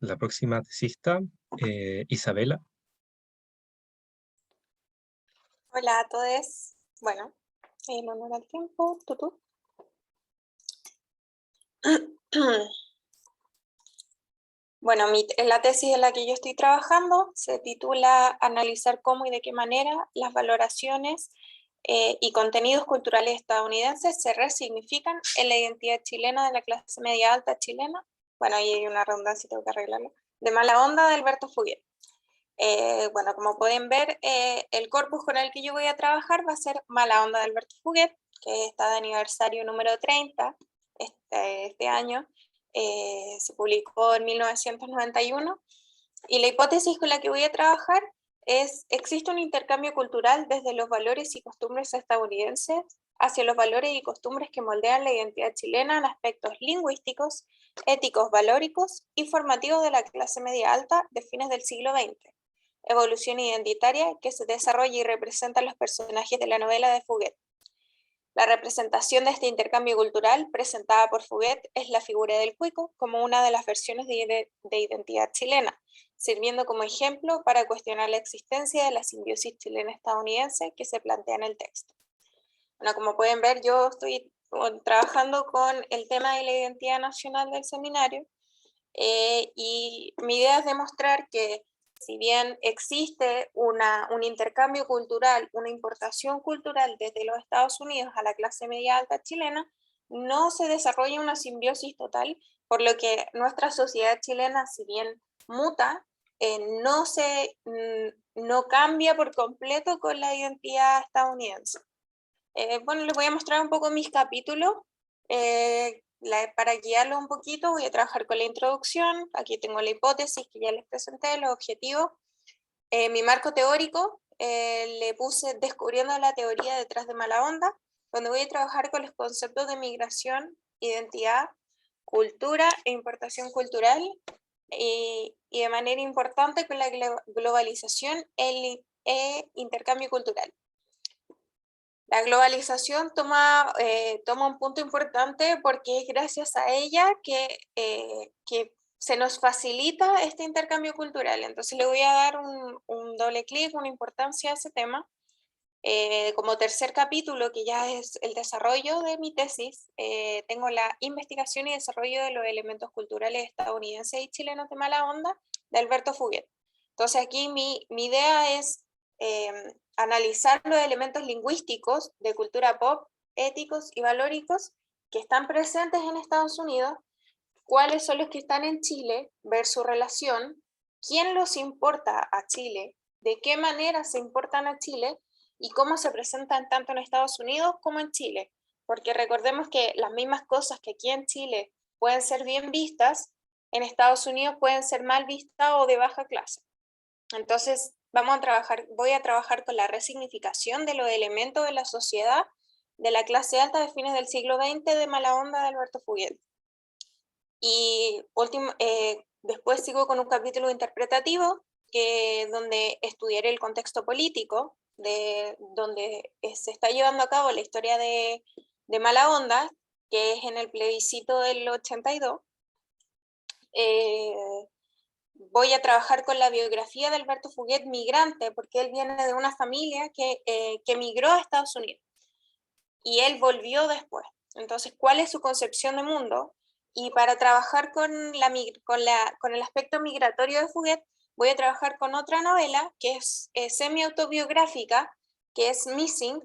la próxima tesista, Isabela. Hola a todos. Bueno, en honor al tiempo, tutú. Bueno, la tesis en la que yo estoy trabajando se titula Analizar cómo y de qué manera las valoraciones y contenidos culturales estadounidenses se resignifican en la identidad chilena de la clase media alta chilena. Bueno, ahí hay una redundancia, tengo que arreglarlo. De Mala Onda, de Alberto Fuguet. Bueno, como pueden ver, el corpus con el que yo voy a trabajar va a ser Mala Onda de Alberto Fuguet, que está de aniversario número 30 este año. Se publicó en 1991, y la hipótesis con la que voy a trabajar es: existe un intercambio cultural desde los valores y costumbres estadounidenses hacia los valores y costumbres que moldean la identidad chilena en aspectos lingüísticos, éticos, valóricos y formativos de la clase media alta de fines del siglo XX. Evolución identitaria que se desarrolla y representa a los personajes de la novela de Fuguet. La representación de este intercambio cultural presentada por Fuguet es la figura del cuico como una de las versiones de identidad chilena, sirviendo como ejemplo para cuestionar la existencia de la simbiosis chilena-estadounidense que se plantea en el texto. Bueno, como pueden ver, yo estoy trabajando con el tema de la identidad nacional del seminario, y mi idea es demostrar que si bien existe un intercambio cultural, una importación cultural desde los Estados Unidos a la clase media alta chilena, no se desarrolla una simbiosis total, por lo que nuestra sociedad chilena, si bien muta, no cambia por completo con la identidad estadounidense. Bueno, les voy a mostrar un poco mis capítulos. Para guiarlos un poquito, voy a trabajar con la introducción. Aquí tengo la hipótesis que ya les presenté, los objetivos. Mi marco teórico, le puse Descubriendo la teoría detrás de Mala Onda, donde voy a trabajar con los conceptos de migración, identidad, cultura e importación cultural, y de manera importante con la globalización e intercambio cultural. La globalización toma un punto importante porque es gracias a ella que se nos facilita este intercambio cultural. Entonces le voy a dar un doble clic, una importancia a ese tema. Como tercer capítulo, que ya es el desarrollo de mi tesis, tengo la investigación y desarrollo de los elementos culturales estadounidenses y chilenos de Mala Onda, de Alberto Fuguet. Entonces aquí mi idea es analizar los elementos lingüísticos de cultura pop, éticos y valóricos que están presentes en Estados Unidos, cuáles son los que están en Chile, ver su relación, quién los importa a Chile, de qué manera se importan a Chile y cómo se presentan tanto en Estados Unidos como en Chile. Porque recordemos que las mismas cosas que aquí en Chile pueden ser bien vistas, en Estados Unidos pueden ser mal vistas o de baja clase. Entonces voy a trabajar con la resignificación de los elementos de la sociedad de la clase alta de fines del siglo XX de Mala Onda de Alberto Fuguet. Y después sigo con un capítulo interpretativo donde estudiaré el contexto político, de donde se está llevando a cabo la historia de Mala Onda, que es en el plebiscito del 82. Voy a trabajar con la biografía de Alberto Fuguet migrante, porque él viene de una familia que emigró a Estados Unidos y él volvió después. Entonces, ¿cuál es su concepción de mundo? Y para trabajar con el aspecto migratorio de Fuguet, voy a trabajar con otra novela que es semi-autobiográfica, que es Missing,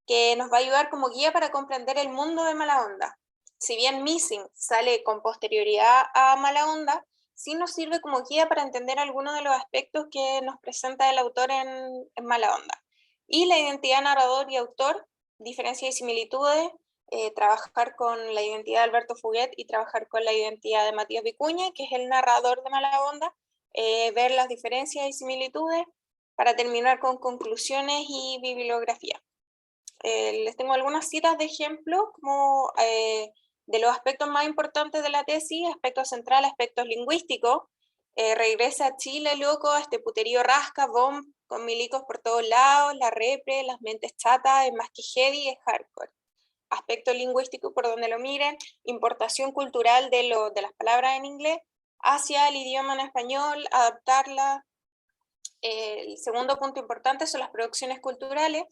que nos va a ayudar como guía para comprender el mundo de Mala Onda. Si bien Missing sale con posterioridad a Mala Onda, sí nos sirve como guía para entender algunos de los aspectos que nos presenta el autor en Mala Onda. Y la identidad narrador y autor, diferencias y similitudes, trabajar con la identidad de Alberto Fuguet y trabajar con la identidad de Matías Vicuña, que es el narrador de Mala Onda, ver las diferencias y similitudes para terminar con conclusiones y bibliografía. Les tengo algunas citas de ejemplo como de los aspectos más importantes de la tesis, aspectos centrales, aspectos lingüísticos. Regresa a Chile, loco, este puterío rasca, bomb, con milicos por todos lados, la repre, las mentes chatas, es más que heavy, es hardcore. Aspecto lingüístico por donde lo miren, importación cultural de las palabras en inglés hacia el idioma en español, adaptarla. El segundo punto importante son las producciones culturales.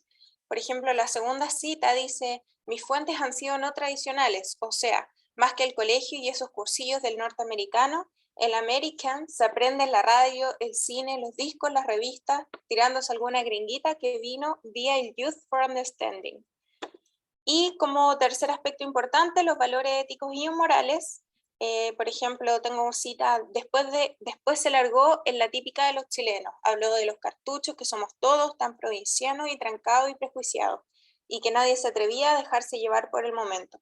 Por ejemplo, la segunda cita dice, mis fuentes han sido no tradicionales, o sea, más que el colegio y esos cursillos del norteamericano, el American se aprende en la radio, el cine, los discos, las revistas, tirándose alguna gringuita que vino vía el Youth for Understanding. Y como tercer aspecto importante, los valores éticos y morales. Por ejemplo, tengo cita, después se largó en la típica de los chilenos. Habló de los cartuchos, que somos todos tan provincianos y trancados y prejuiciados, y que nadie se atrevía a dejarse llevar por el momento.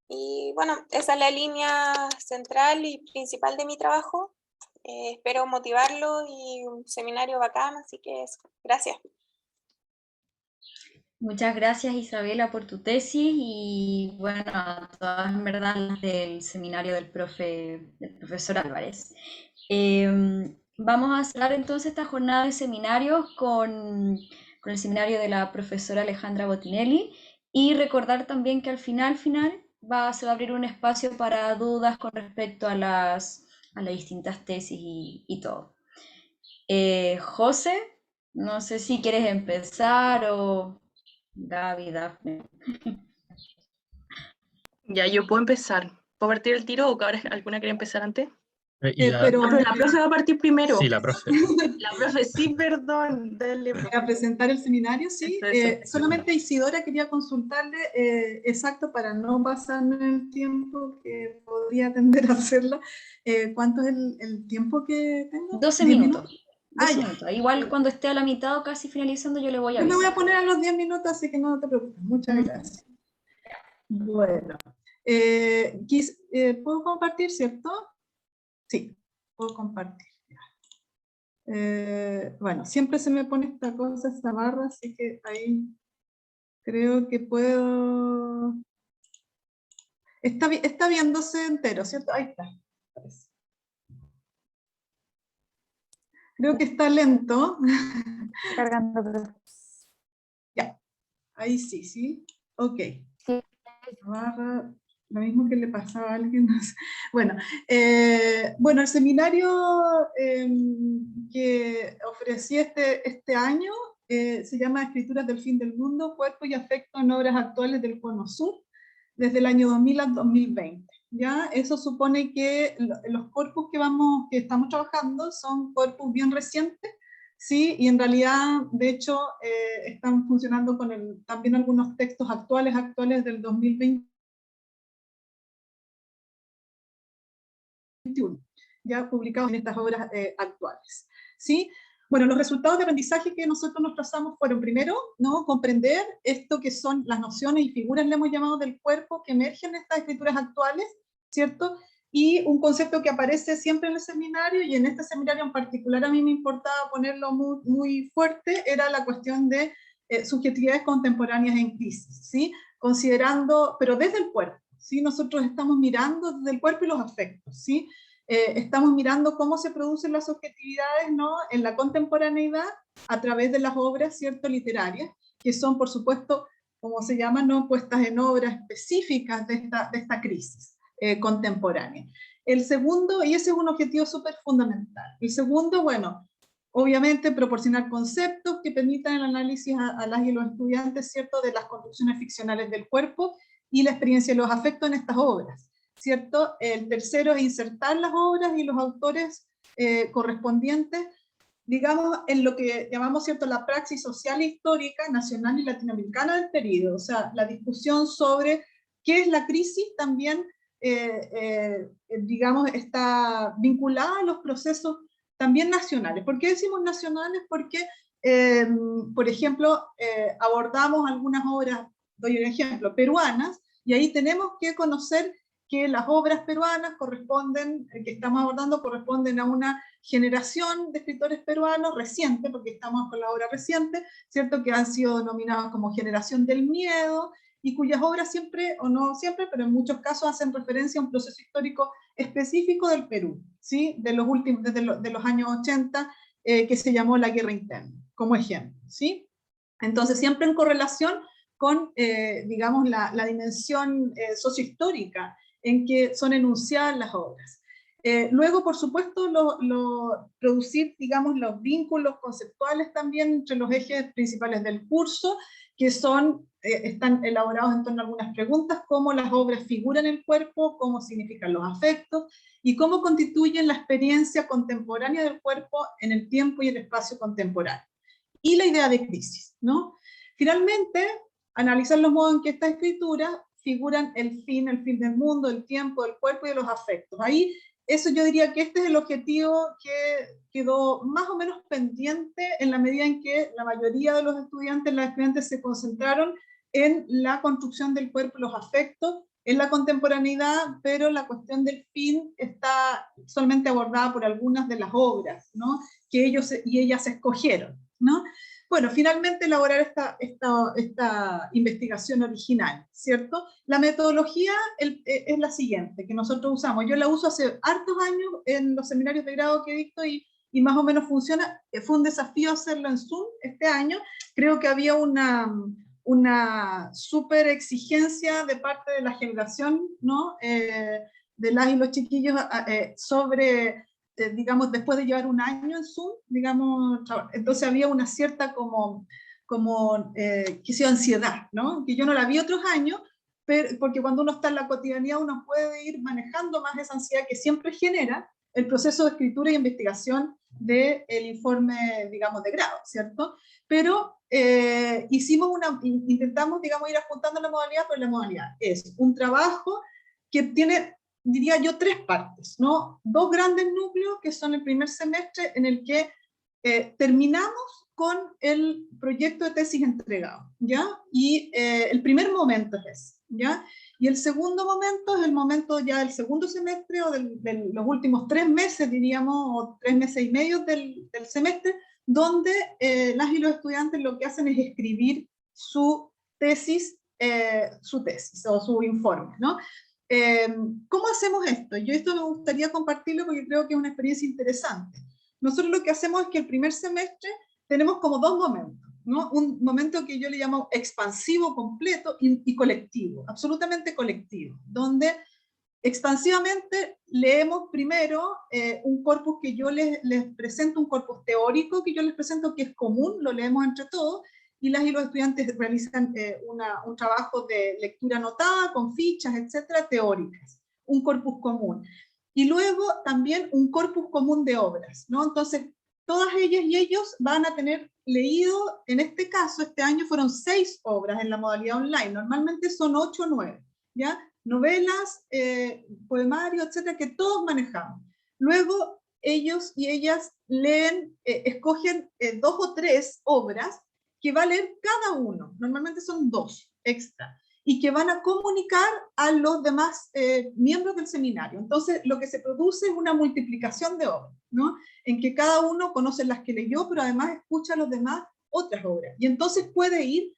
Y bueno, esa es la línea central y principal de mi trabajo. Espero motivarlo y un seminario bacán, así que eso. Gracias. Muchas gracias, Isabela, por tu tesis y bueno, a todas en verdad las del seminario del profesor Álvarez. Vamos a cerrar entonces esta jornada de seminarios con el seminario de la profesora Alejandra Botinelli y recordar también que al final se va a abrir un espacio para dudas con respecto a las distintas tesis y todo. José, no sé si quieres empezar o... Gaby, Dafne. Ya, yo puedo empezar. ¿Puedo partir el tiro o ahora alguna quiere empezar antes? Pero la profe va a partir primero. Sí, la profe. La profe, sí, perdón. Dale, a presentar el seminario, sí. Eso. Solamente Isidora quería consultarle, exacto, para no pasarme el tiempo que podría tender a hacerlo. ¿Cuánto es el tiempo que tengo? 12 ¿10 minutos. 12 ya. minutos. Igual cuando esté a la mitad o casi finalizando yo le voy a Yo me voy avisar. a poner a los 10 minutos, así que no te preocupes. Muchas gracias. Bueno, ¿puedo compartir, cierto? Sí, puedo compartir. Bueno, siempre se me pone esta cosa, esta barra, así que ahí creo que puedo... Está viéndose entero, ¿cierto? Ahí está. Creo que está lento. Cargando. Ya, ahí sí, ¿sí? Ok. Sí. Barra, lo mismo que le pasaba a alguien más. Bueno, bueno, el seminario que ofrecí este año se llama Escrituras del Fin del Mundo, Cuerpo y Afecto en Obras Actuales del Cono Sur, desde el año 2000 al 2020. ¿Ya? Eso supone que los corpus que estamos trabajando son corpus bien recientes, ¿sí? Y en realidad, de hecho, están funcionando con también algunos textos actuales del 2021, ya publicados en estas obras actuales, ¿sí? Bueno, los resultados de aprendizaje que nosotros nos trazamos fueron, primero, ¿no? Comprender esto que son las nociones y figuras, le hemos llamado, del cuerpo que emergen en estas escrituras actuales, ¿cierto? Y un concepto que aparece siempre en el seminario, y en este seminario en particular a mí me importaba ponerlo muy, muy fuerte, era la cuestión de subjetividades contemporáneas en crisis, ¿sí? Considerando, pero desde el cuerpo, ¿sí? Nosotros estamos mirando desde el cuerpo y los afectos, ¿sí? Estamos mirando cómo se producen las subjetividades, ¿no? En la contemporaneidad a través de las obras, ¿cierto?, literarias, que son, por supuesto, como se llaman, ¿no?, puestas en obras específicas de esta crisis contemporánea. El segundo, y ese es un objetivo súper fundamental, el segundo, bueno, obviamente proporcionar conceptos que permitan el análisis a las y los estudiantes, ¿cierto?, de las construcciones ficcionales del cuerpo y la experiencia de los afectos en estas obras, ¿cierto? El tercero es insertar las obras y los autores correspondientes, digamos, en lo que llamamos, ¿cierto?, la praxis social e histórica nacional y latinoamericana del periodo, o sea, la discusión sobre qué es la crisis también, digamos, está vinculada a los procesos también nacionales. ¿Por qué decimos nacionales? Porque, por ejemplo, abordamos algunas obras, doy un ejemplo, peruanas, y ahí tenemos que conocer que las obras peruanas que estamos abordando corresponden a una generación de escritores peruanos reciente, porque estamos con la obra reciente, ¿cierto?, que han sido denominadas como generación del miedo, y cuyas obras siempre, o no siempre, pero en muchos casos hacen referencia a un proceso histórico específico del Perú, ¿sí?, de los últimos, desde de los años 80, que se llamó la guerra interna, como ejemplo, ¿sí? Entonces, siempre en correlación con, digamos, la dimensión sociohistórica en que son enunciadas las obras. Luego, por supuesto, producir, digamos, los vínculos conceptuales también entre los ejes principales del curso, que están elaborados en torno a algunas preguntas, cómo las obras figuran en el cuerpo, cómo significan los afectos, y cómo constituyen la experiencia contemporánea del cuerpo en el tiempo y el espacio contemporáneo. Y la idea de crisis, ¿no? Finalmente, analizar los modos en que estas escrituras figuran el fin del mundo, el tiempo, del cuerpo y de los afectos. Ahí, eso yo diría que este es el objetivo que quedó más o menos pendiente en la medida en que la mayoría de los estudiantes, las estudiantes se concentraron en la construcción del cuerpo y los afectos, en la contemporaneidad, pero la cuestión del fin está solamente abordada por algunas de las obras, ¿no?, que ellos y ellas escogieron, ¿no? Bueno, finalmente elaborar esta investigación original, ¿cierto? La metodología es la siguiente, que nosotros usamos. Yo la uso hace hartos años en los seminarios de grado que he visto y más o menos funciona. Fue un desafío hacerlo en Zoom este año. Creo que había una súper exigencia de parte de la generación, ¿no?, de las y los chiquillos sobre... digamos, después de llevar un año en Zoom, digamos, entonces había una cierta qué sé yo, ansiedad, ¿no?, que yo no la vi otros años, porque cuando uno está en la cotidianidad uno puede ir manejando más esa ansiedad que siempre genera el proceso de escritura y investigación del informe, digamos, de grado, ¿cierto? Pero intentamos, digamos, ir apuntando la modalidad, pero la modalidad es un trabajo que tiene, diría yo, 3 partes, ¿no? 2 grandes núcleos, que son el primer semestre, en el que terminamos con el proyecto de tesis entregado, ¿ya? Y el primer momento es ese, ¿ya? Y el segundo momento es el momento ya del segundo semestre, o de los últimos 3 meses, diríamos, o 3 meses y medio del semestre, donde las y los estudiantes lo que hacen es escribir su tesis o su informe, ¿no? ¿Cómo hacemos esto? Yo esto me gustaría compartirlo porque creo que es una experiencia interesante. Nosotros lo que hacemos es que el primer semestre tenemos como 2 momentos, ¿no? Un momento que yo le llamo expansivo completo y colectivo, absolutamente colectivo, donde expansivamente leemos primero un corpus que yo les presento, un corpus teórico que yo les presento, que es común, lo leemos entre todos, y las y los estudiantes realizan un trabajo de lectura anotada, con fichas, etcétera, teóricas, un corpus común. Y luego también un corpus común de obras, ¿no? Entonces, todas ellas y ellos van a tener leído, en este caso, este año fueron 6 obras en la modalidad online, normalmente son 8 o 9, ¿ya? Novelas, poemarios, etcétera, que todos manejamos. Luego, ellos y ellas leen, escogen 2 o 3 obras que va a leer cada uno, normalmente son 2 extra, y que van a comunicar a los demás miembros del seminario. Entonces, lo que se produce es una multiplicación de obras, ¿no? En que cada uno conoce las que leyó, pero además escucha a los demás otras obras. Y entonces puede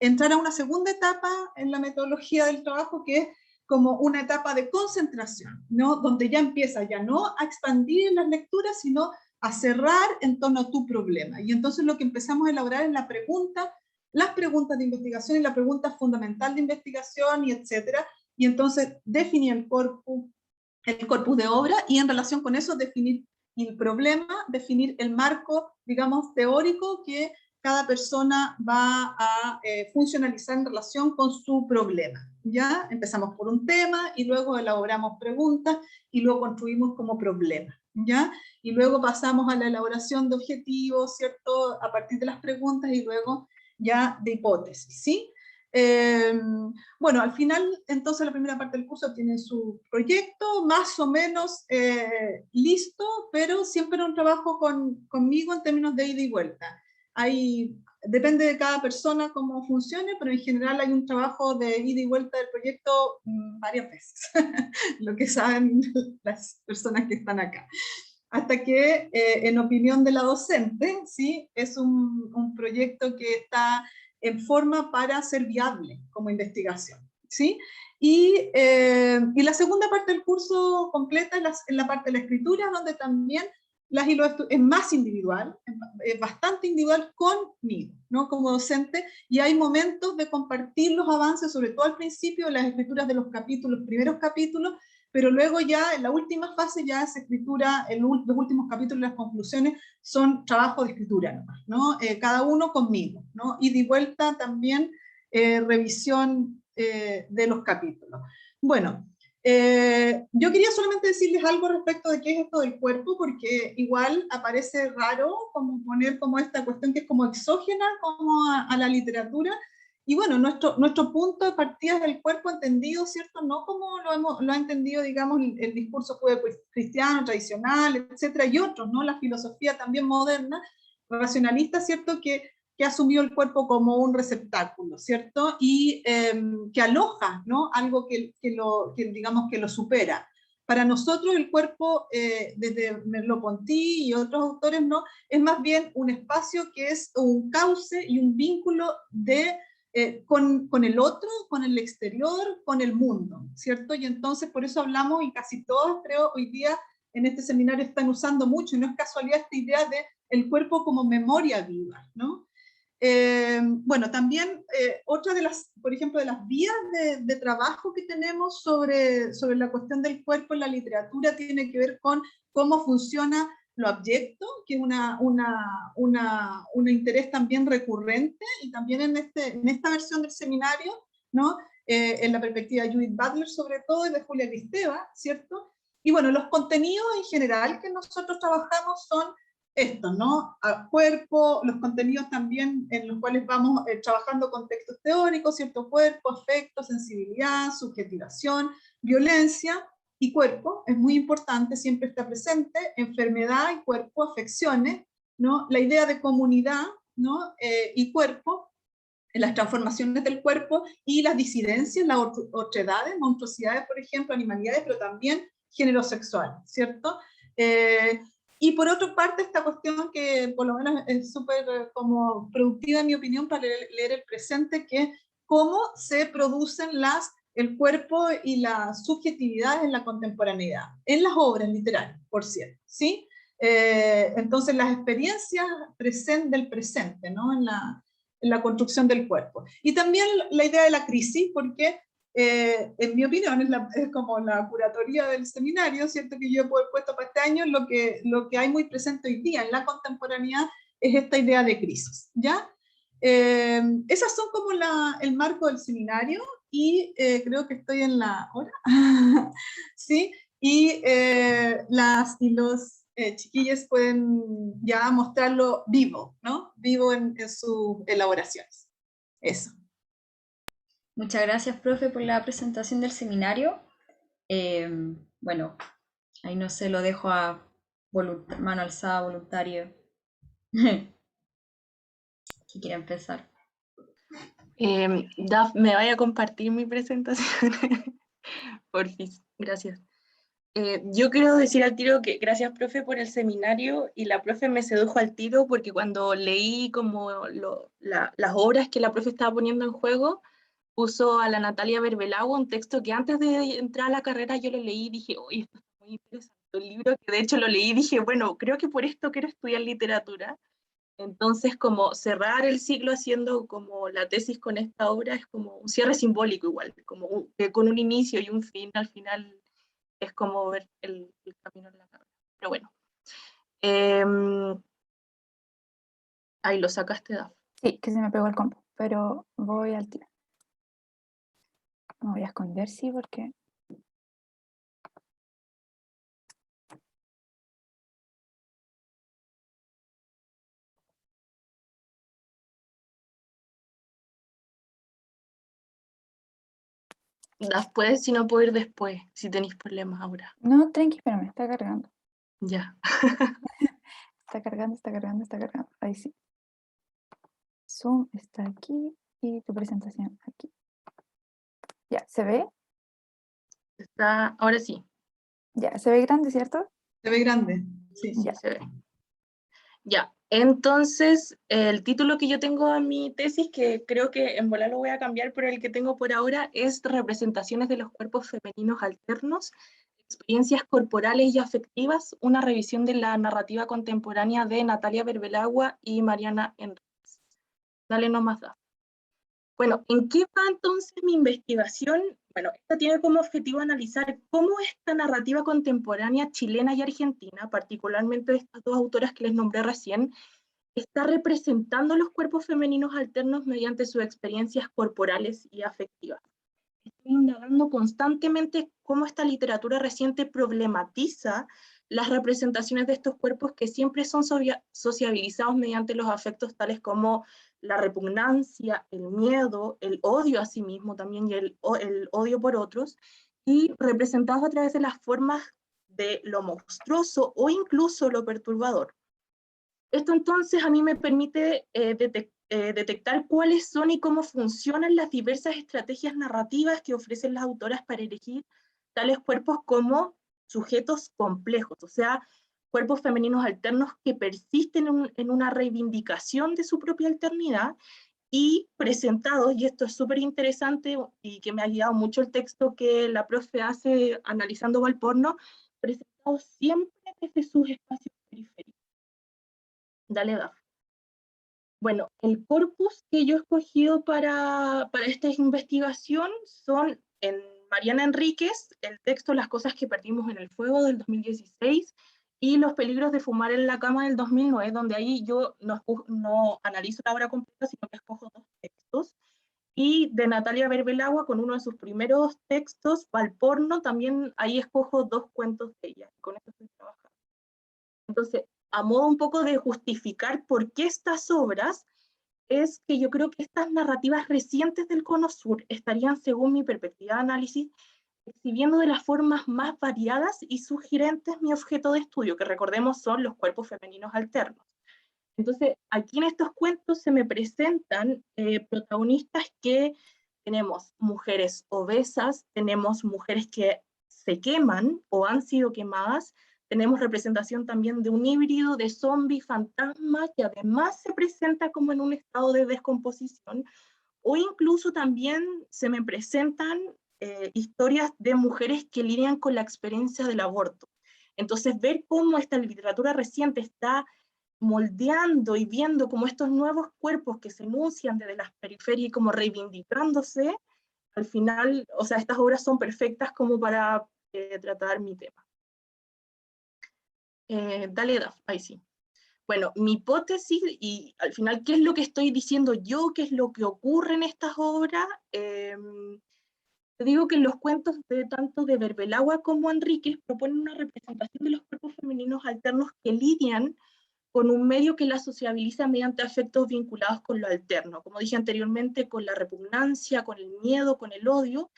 entrar a una segunda etapa en la metodología del trabajo, que es como una etapa de concentración, ¿no? Donde ya empieza ya no a expandir las lecturas, sino a cerrar en torno a tu problema. Y entonces lo que empezamos a elaborar es las preguntas de investigación y la pregunta fundamental de investigación, y etcétera. Y entonces definir el corpus de obra, y en relación con eso definir el problema, definir el marco, digamos, teórico que cada persona va a funcionalizar en relación con su problema. ¿Ya? Empezamos por un tema, y luego elaboramos preguntas, y luego construimos como problema. ¿Ya? Y luego pasamos a la elaboración de objetivos, ¿cierto? A partir de las preguntas, y luego ya de hipótesis, ¿sí? Bueno, al final, entonces, la primera parte del curso tiene su proyecto más o menos listo, pero siempre un trabajo conmigo en términos de ida y vuelta. Depende de cada persona cómo funcione, pero en general hay un trabajo de ida y vuelta del proyecto varias veces, lo que saben las personas que están acá. Hasta que, en opinión de la docente, ¿sí? Es un proyecto que está en forma para ser viable como investigación, ¿sí? Y la segunda parte del curso completa es la parte de la escritura, donde también es más individual, es bastante individual conmigo, ¿no? Como docente, y hay momentos de compartir los avances, sobre todo al principio, de las escrituras de los primeros capítulos, pero luego ya en la última fase ya esa escritura, los últimos capítulos, las conclusiones, son trabajo de escritura nomás, ¿no? Cada uno conmigo, ¿no? Y de vuelta también revisión de los capítulos. Bueno, yo quería solamente decirles algo respecto de qué es esto del cuerpo, porque igual aparece raro como poner como esta cuestión que es como exógena como a la literatura. Y bueno, nuestro punto de partida es el cuerpo entendido, ¿cierto? No como lo ha entendido, digamos, el discurso cristiano, tradicional, etcétera, y otros, ¿no? La filosofía también moderna, racionalista, ¿cierto? Que asumió el cuerpo como un receptáculo, ¿cierto? Y que aloja, ¿no? Algo que digamos que lo supera. Para nosotros el cuerpo, desde Merleau-Ponty y otros autores, ¿no? Es más bien un espacio que es un cauce y un vínculo con el otro, con el exterior, con el mundo, ¿cierto? Y entonces por eso hablamos, y casi todos creo hoy día en este seminario están usando mucho, y no es casualidad esta idea de el cuerpo como memoria viva, ¿no? Bueno, también otra de las, por ejemplo, de las vías de trabajo que tenemos sobre la cuestión del cuerpo en la literatura tiene que ver con cómo funciona lo abyecto, que es un interés también recurrente, y también en esta versión del seminario, ¿no? En la perspectiva de Judith Butler sobre todo, y de Julia Kristeva, ¿cierto? Y bueno, los contenidos en general que nosotros trabajamos son estos, ¿no? Cuerpo, los contenidos también en los cuales vamos trabajando contextos teóricos, ¿cierto? Cuerpo, afecto, sensibilidad, subjetivación, violencia y cuerpo, es muy importante, siempre está presente, enfermedad y cuerpo, afecciones, ¿no? La idea de comunidad, ¿no? Y cuerpo, las transformaciones del cuerpo y las disidencias, las otredades, monstruosidades, por ejemplo, animalidades, pero también género sexual, ¿cierto? Y por otra parte, esta cuestión que por lo menos es súper como productiva en mi opinión para leer el presente, que es cómo se producen el cuerpo y las subjetividades en la contemporaneidad, en las obras literarias, por cierto, ¿sí? Entonces las experiencias del presente, ¿no? En la construcción del cuerpo. Y también la idea de la crisis, porque en mi opinión es como la curatoría del seminario, ¿cierto? Que yo he puesto para este año, lo que hay muy presente hoy día en la contemporaneidad es esta idea de crisis, ¿ya? Esas son como el marco del seminario, y creo que estoy en la hora, ¿sí? Y los chiquillos pueden ya mostrarlo vivo, ¿no? Vivo en sus elaboraciones. Eso. Muchas gracias, profe, por la presentación del seminario. Bueno, ahí no sé, lo dejo a mano alzada, voluntario. ¿Quién quiere empezar? Daf, ¿me vaya a compartir mi presentación? Porfis, gracias. Yo quiero decir al tiro que gracias, profe, por el seminario, y la profe me sedujo al tiro porque cuando leí como las obras que la profe estaba poniendo en juego, puso a la Natalia Berbelagua un texto que antes de entrar a la carrera yo lo leí y dije, oye, esto está muy interesante, un libro que de hecho lo leí y dije, bueno, creo que por esto quiero estudiar literatura. Entonces, como cerrar el ciclo haciendo como la tesis con esta obra es como un cierre simbólico igual, como que con un inicio y un fin, al final es como ver el camino en la carrera. Pero bueno. Ahí lo sacaste, Daf. Sí, que se me pegó el compu, pero voy al tiro. Me voy a esconder, sí, porque... Daf, puedes, si no puedo ir después, si tenéis problemas ahora. No, tranqui, espérame, está cargando. Ya. Está cargando, está cargando, está cargando. Ahí sí. Zoom está aquí y tu presentación aquí. Ya, ¿se ve? Está, ahora sí. Ya, ¿se ve grande, cierto? Se ve grande, sí. Ya. Se ve. Ya, entonces el título que yo tengo en mi tesis, que creo que en volar lo voy a cambiar, pero el que tengo por ahora es Representaciones de los cuerpos femeninos alternos, experiencias corporales y afectivas, una revisión de la narrativa contemporánea de Natalia Berbelagua y Mariana Enríquez. Dale nomás, da. Bueno, ¿en qué va entonces mi investigación? Bueno, esta tiene como objetivo analizar cómo esta narrativa contemporánea chilena y argentina, particularmente de estas dos autoras que les nombré recién, está representando los cuerpos femeninos alternos mediante sus experiencias corporales y afectivas. Estoy indagando constantemente cómo esta literatura reciente problematiza las representaciones de estos cuerpos que siempre son sociabilizados mediante los afectos tales como la repugnancia, el miedo, el odio a sí mismo también y el odio por otros, y representados a través de las formas de lo monstruoso o incluso lo perturbador. Esto entonces a mí me permite detectar cuáles son y cómo funcionan las diversas estrategias narrativas que ofrecen las autoras para elegir tales cuerpos como sujetos complejos, o sea, cuerpos femeninos alternos que persisten en una reivindicación de su propia alternidad y presentados, y esto es súper interesante y que me ha guiado mucho el texto que la profe hace analizando Valporno, presentados siempre desde sus espacios periféricos. Dale, Daf. Bueno, el corpus que yo he escogido para esta investigación son en Mariana Enríquez, el texto Las cosas que perdimos en el fuego del 2016 y Los peligros de fumar en la cama del 2009, donde ahí yo no analizo la obra completa, sino que escojo dos textos. y de Natalia Berbelagua, con uno de sus primeros textos, Valporno, también ahí escojo 2 cuentos de ella, con esto estoy trabajando. Entonces, a modo un poco de justificar por qué estas obras, es que yo creo que estas narrativas recientes del Cono Sur estarían, según mi perspectiva de análisis, exhibiendo de las formas más variadas y sugerentes mi objeto de estudio, que recordemos son los cuerpos femeninos alternos. Entonces, aquí en estos cuentos se me presentan protagonistas que tenemos mujeres obesas, tenemos mujeres que se queman o han sido quemadas, tenemos representación también de un híbrido de zombie fantasma que además se presenta como en un estado de descomposición, o incluso también se me presentan historias de mujeres que lidian con la experiencia del aborto. Entonces, ver cómo esta literatura reciente está moldeando y viendo como estos nuevos cuerpos que se enuncian desde las periferias y como reivindicándose, al final, o sea, estas obras son perfectas como para tratar mi tema. Dale, Daf, ahí sí. Bueno, mi hipótesis, y al final, ¿qué es lo que estoy diciendo yo? ¿Qué es lo que ocurre en estas obras? Te digo que los cuentos de tanto de Berbelagua como Enríquez proponen una representación de los cuerpos femeninos alternos que lidian con un medio que la sociabiliza mediante afectos vinculados con lo alterno, como dije anteriormente, con la repugnancia, con el miedo, con el odio,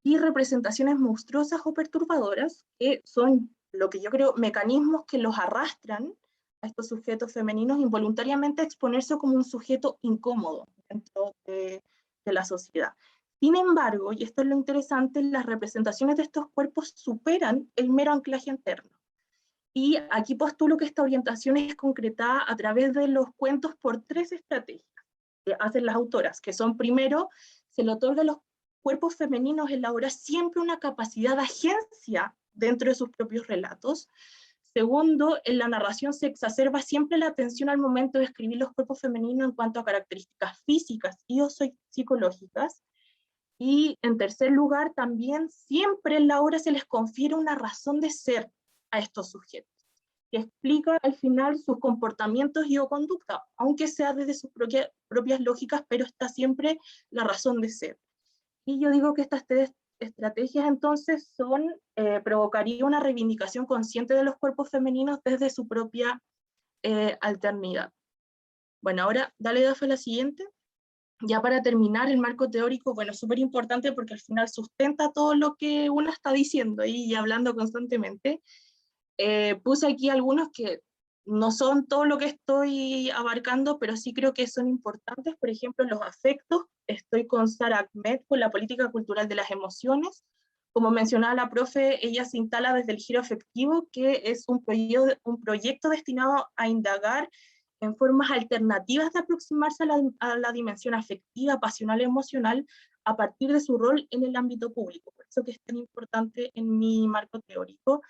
y representaciones monstruosas o perturbadoras, que son lo que yo creo mecanismos que los arrastran a estos sujetos femeninos involuntariamente a exponerse como un sujeto incómodo dentro de la sociedad. Sin embargo, y esto es lo interesante, las representaciones de estos cuerpos superan el mero anclaje interno. Y aquí postulo que esta orientación es concretada a través de los cuentos por 3 estrategias que hacen las autoras, que son: primero, se le otorga a los cuerpos femeninos en la obra siempre una capacidad de agencia dentro de sus propios relatos. Segundo, en la narración se exacerba siempre la atención al momento de escribir los cuerpos femeninos en cuanto a características físicas y o psicológicas. Y en tercer lugar, también siempre en la obra se les confiere una razón de ser a estos sujetos, que explica al final sus comportamientos y o conducta, aunque sea desde sus propias lógicas, pero está siempre la razón de ser. Y yo digo que estas 3 estrategias entonces son, provocaría una reivindicación consciente de los cuerpos femeninos desde su propia alternidad. Bueno, ahora dale, Dafa, la siguiente. Ya para terminar, el marco teórico, bueno, es súper importante porque al final sustenta todo lo que uno está diciendo y hablando constantemente. Puse aquí algunos que no son todo lo que estoy abarcando, pero sí creo que son importantes. Por ejemplo, los afectos. Estoy con Sara Ahmed, con la política cultural de las emociones. Como mencionaba la profe, ella se instala desde el giro afectivo, que es un proyecto destinado a indagar en formas alternativas de aproximarse a la dimensión afectiva, pasional, emocional, a partir de su rol en el ámbito público. Por eso que es tan importante en mi marco teórico.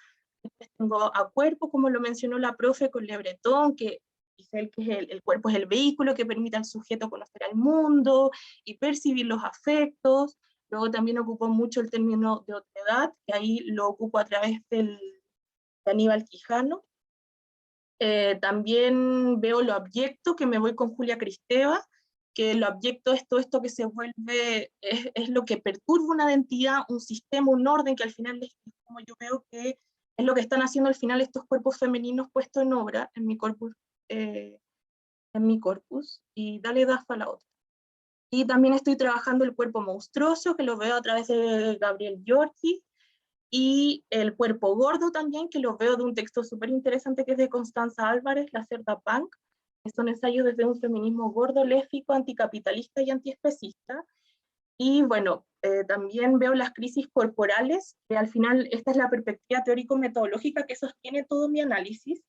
Después tengo a cuerpo, como lo mencionó la profe, con Le Breton, que dice él que el cuerpo es el vehículo que permite al sujeto conocer al mundo y percibir los afectos. Luego también ocupo mucho el término de otredad, que ahí lo ocupo a través de Aníbal Quijano. También veo lo abyecto, que me voy con Julia Kristeva, que lo abyecto es todo esto que se vuelve, es lo que perturba una identidad, un sistema, un orden, que al final es como yo veo que es lo que están haciendo al final estos cuerpos femeninos puestos en obra en mi corpus, y dale Dafa a la otra. Y también estoy trabajando el cuerpo monstruoso, que lo veo a través de Gabriel Giorgi, y el cuerpo gordo también, que lo veo de un texto súper interesante que es de Constanza Álvarez, La Cerda Punk, que son ensayos desde un feminismo gordo, léfico, anticapitalista y antiespecista. Y bueno, también veo las crisis corporales, que al final esta es la perspectiva teórico-metodológica que sostiene todo mi análisis,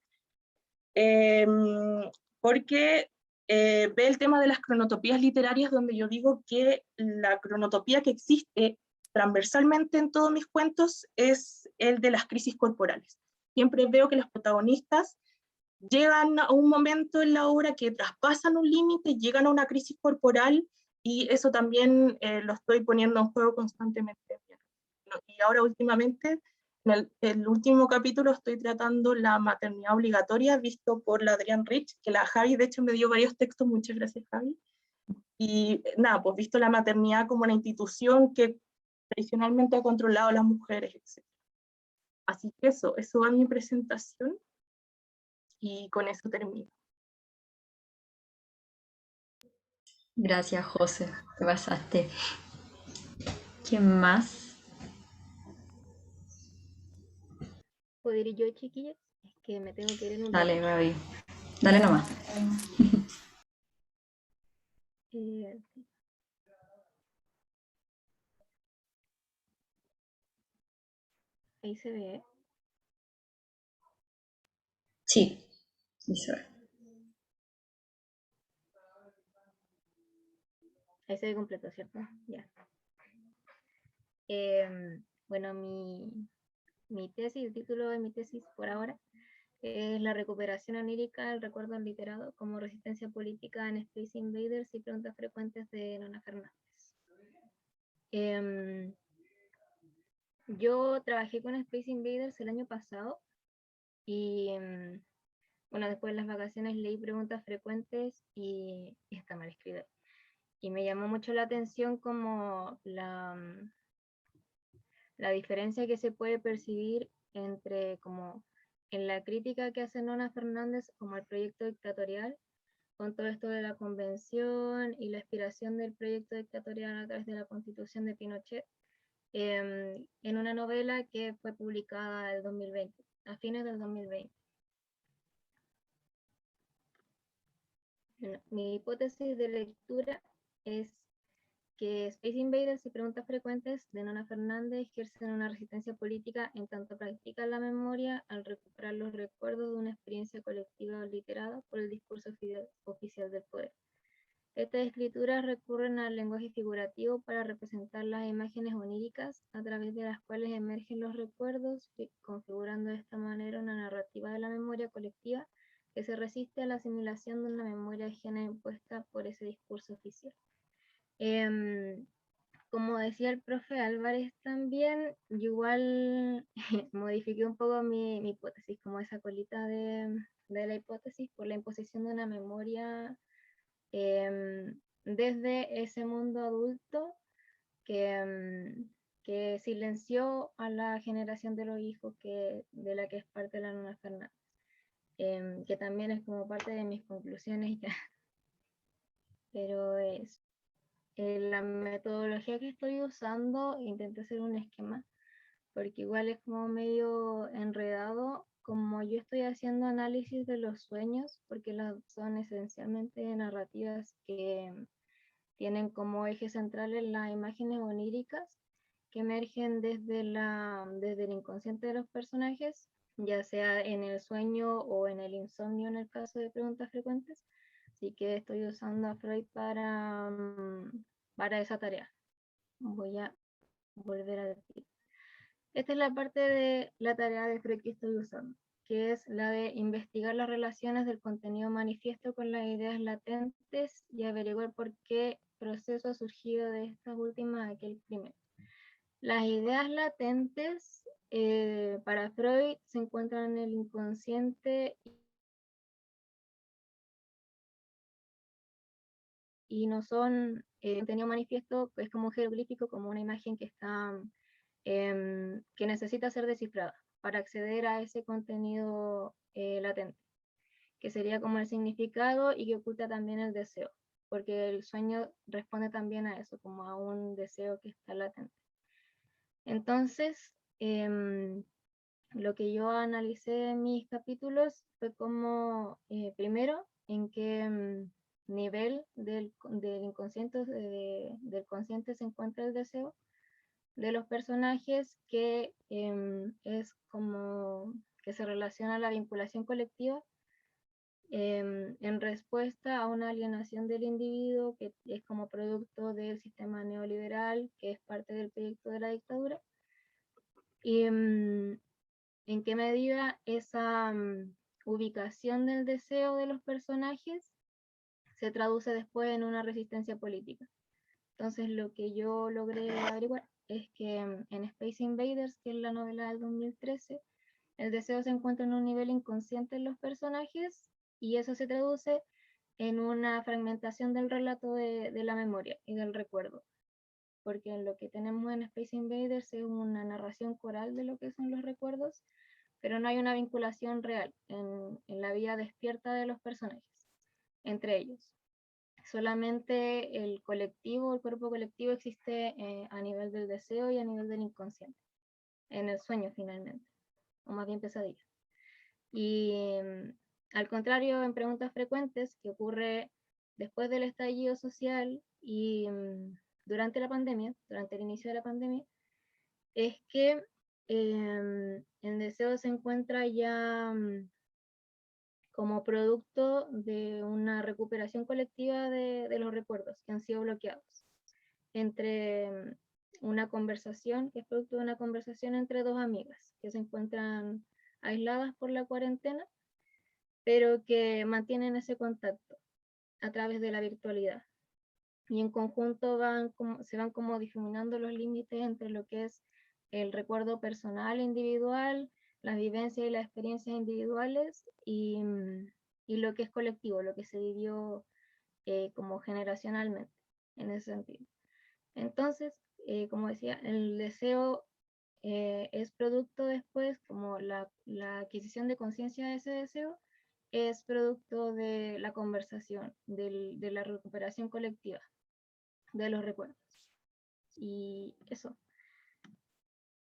porque ve el tema de las cronotopías literarias, donde yo digo que la cronotopía que existe transversalmente en todos mis cuentos es el de las crisis corporales. Siempre veo que los protagonistas llegan a un momento en la obra que traspasan un límite, llegan a una crisis corporal, y eso también lo estoy poniendo en juego constantemente. Y ahora últimamente, en el último capítulo estoy tratando la maternidad obligatoria, visto por la Adrienne Rich, que la Javi de hecho me dio varios textos, muchas gracias Javi. Y nada, pues visto la maternidad como una institución que tradicionalmente ha controlado a las mujeres, etc. Así que eso va mi presentación y con eso termino. Gracias, José, te pasaste. ¿Quién más? ¿Puedo ir yo, chiquillas? Es que me tengo que ir en un Dale, rato. Gaby. Dale nomás. Ahí se ve. Sí, sí se ve. Ahí se ve completo, ¿cierto? Ya. Bueno, mi tesis, el título de mi tesis por ahora es La recuperación onírica del recuerdo literado como resistencia política en Space Invaders y preguntas frecuentes de Nona Fernández. Yo trabajé con Space Invaders el año pasado y bueno, después de las vacaciones leí preguntas frecuentes y está mal escrito. Y me llamó mucho la atención como la diferencia que se puede percibir entre como en la crítica que hace Nona Fernández como al proyecto dictatorial, con todo esto de la convención y la aspiración del proyecto dictatorial a través de la constitución de Pinochet, en una novela que fue publicada el 2020, a fines del 2020. Bueno, mi hipótesis de lectura es que Space Invaders y preguntas frecuentes de Nona Fernández ejercen una resistencia política en tanto practican la memoria al recuperar los recuerdos de una experiencia colectiva literada por el discurso oficial del poder. Estas escrituras recurren al lenguaje figurativo para representar las imágenes oníricas a través de las cuales emergen los recuerdos, configurando de esta manera una narrativa de la memoria colectiva que se resiste a la asimilación de una memoria ajena impuesta por ese discurso oficial. Como decía el profe Álvarez también, yo igual modifiqué un poco mi hipótesis, como esa colita de la hipótesis por la imposición de una memoria desde ese mundo adulto que silenció a la generación de los hijos de la que es parte la Nona Fernández, que también es como parte de mis conclusiones ya. Pero es la metodología que estoy usando, intenté hacer un esquema, porque igual es como medio enredado, como yo estoy haciendo análisis de los sueños, porque son esencialmente narrativas que tienen como eje central las imágenes oníricas que emergen desde el inconsciente de los personajes, ya sea en el sueño o en el insomnio en el caso de preguntas frecuentes. Así que estoy usando a Freud para esa tarea. Voy a volver a decir. Esta es la parte de la tarea de Freud que estoy usando, que es la de investigar las relaciones del contenido manifiesto con las ideas latentes y averiguar por qué proceso ha surgido de estas últimas aquel primero. Las ideas latentes para Freud se encuentran en el inconsciente y no son contenido manifiesto, es como un jeroglífico, como una imagen que está que necesita ser descifrada para acceder a ese contenido latente, que sería como el significado y que oculta también el deseo, porque el sueño responde también a eso, como a un deseo que está latente. Entonces, lo que yo analicé en mis capítulos fue como, primero, en qué nivel del inconsciente, del consciente se encuentra el deseo de los personajes, que es como que se relaciona a la vinculación colectiva en respuesta a una alienación del individuo que es como producto del sistema neoliberal, que es parte del proyecto de la dictadura, y en qué medida esa ubicación del deseo de los personajes se traduce después en una resistencia política. Entonces lo que yo logré averiguar es que en Space Invaders, que es la novela del 2013, el deseo se encuentra en un nivel inconsciente en los personajes y eso se traduce en una fragmentación del relato de la memoria y del recuerdo, porque lo que tenemos en Space Invaders es una narración coral de lo que son los recuerdos, pero no hay una vinculación real en la vida despierta de los personajes, entre ellos. Solamente el colectivo, el cuerpo colectivo existe a nivel del deseo y a nivel del inconsciente, en el sueño finalmente, o más bien pesadilla. Y al contrario, en preguntas frecuentes, que ocurre después del estallido social y durante la pandemia, durante el inicio de la pandemia, es que el deseo se encuentra ya como producto de una recuperación colectiva de los recuerdos que han sido bloqueados. Entre una conversación, que es producto de una conversación entre dos amigas que se encuentran aisladas por la cuarentena, pero que mantienen ese contacto a través de la virtualidad. Y en conjunto se van como difuminando los límites entre lo que es el recuerdo personal e individual, las vivencias y las experiencias individuales y lo que es colectivo, lo que se vivió como generacionalmente en ese sentido. Entonces, como decía, el deseo es producto después, como la adquisición de conciencia de ese deseo, es producto de la conversación, de la recuperación colectiva de los recuerdos. Y eso.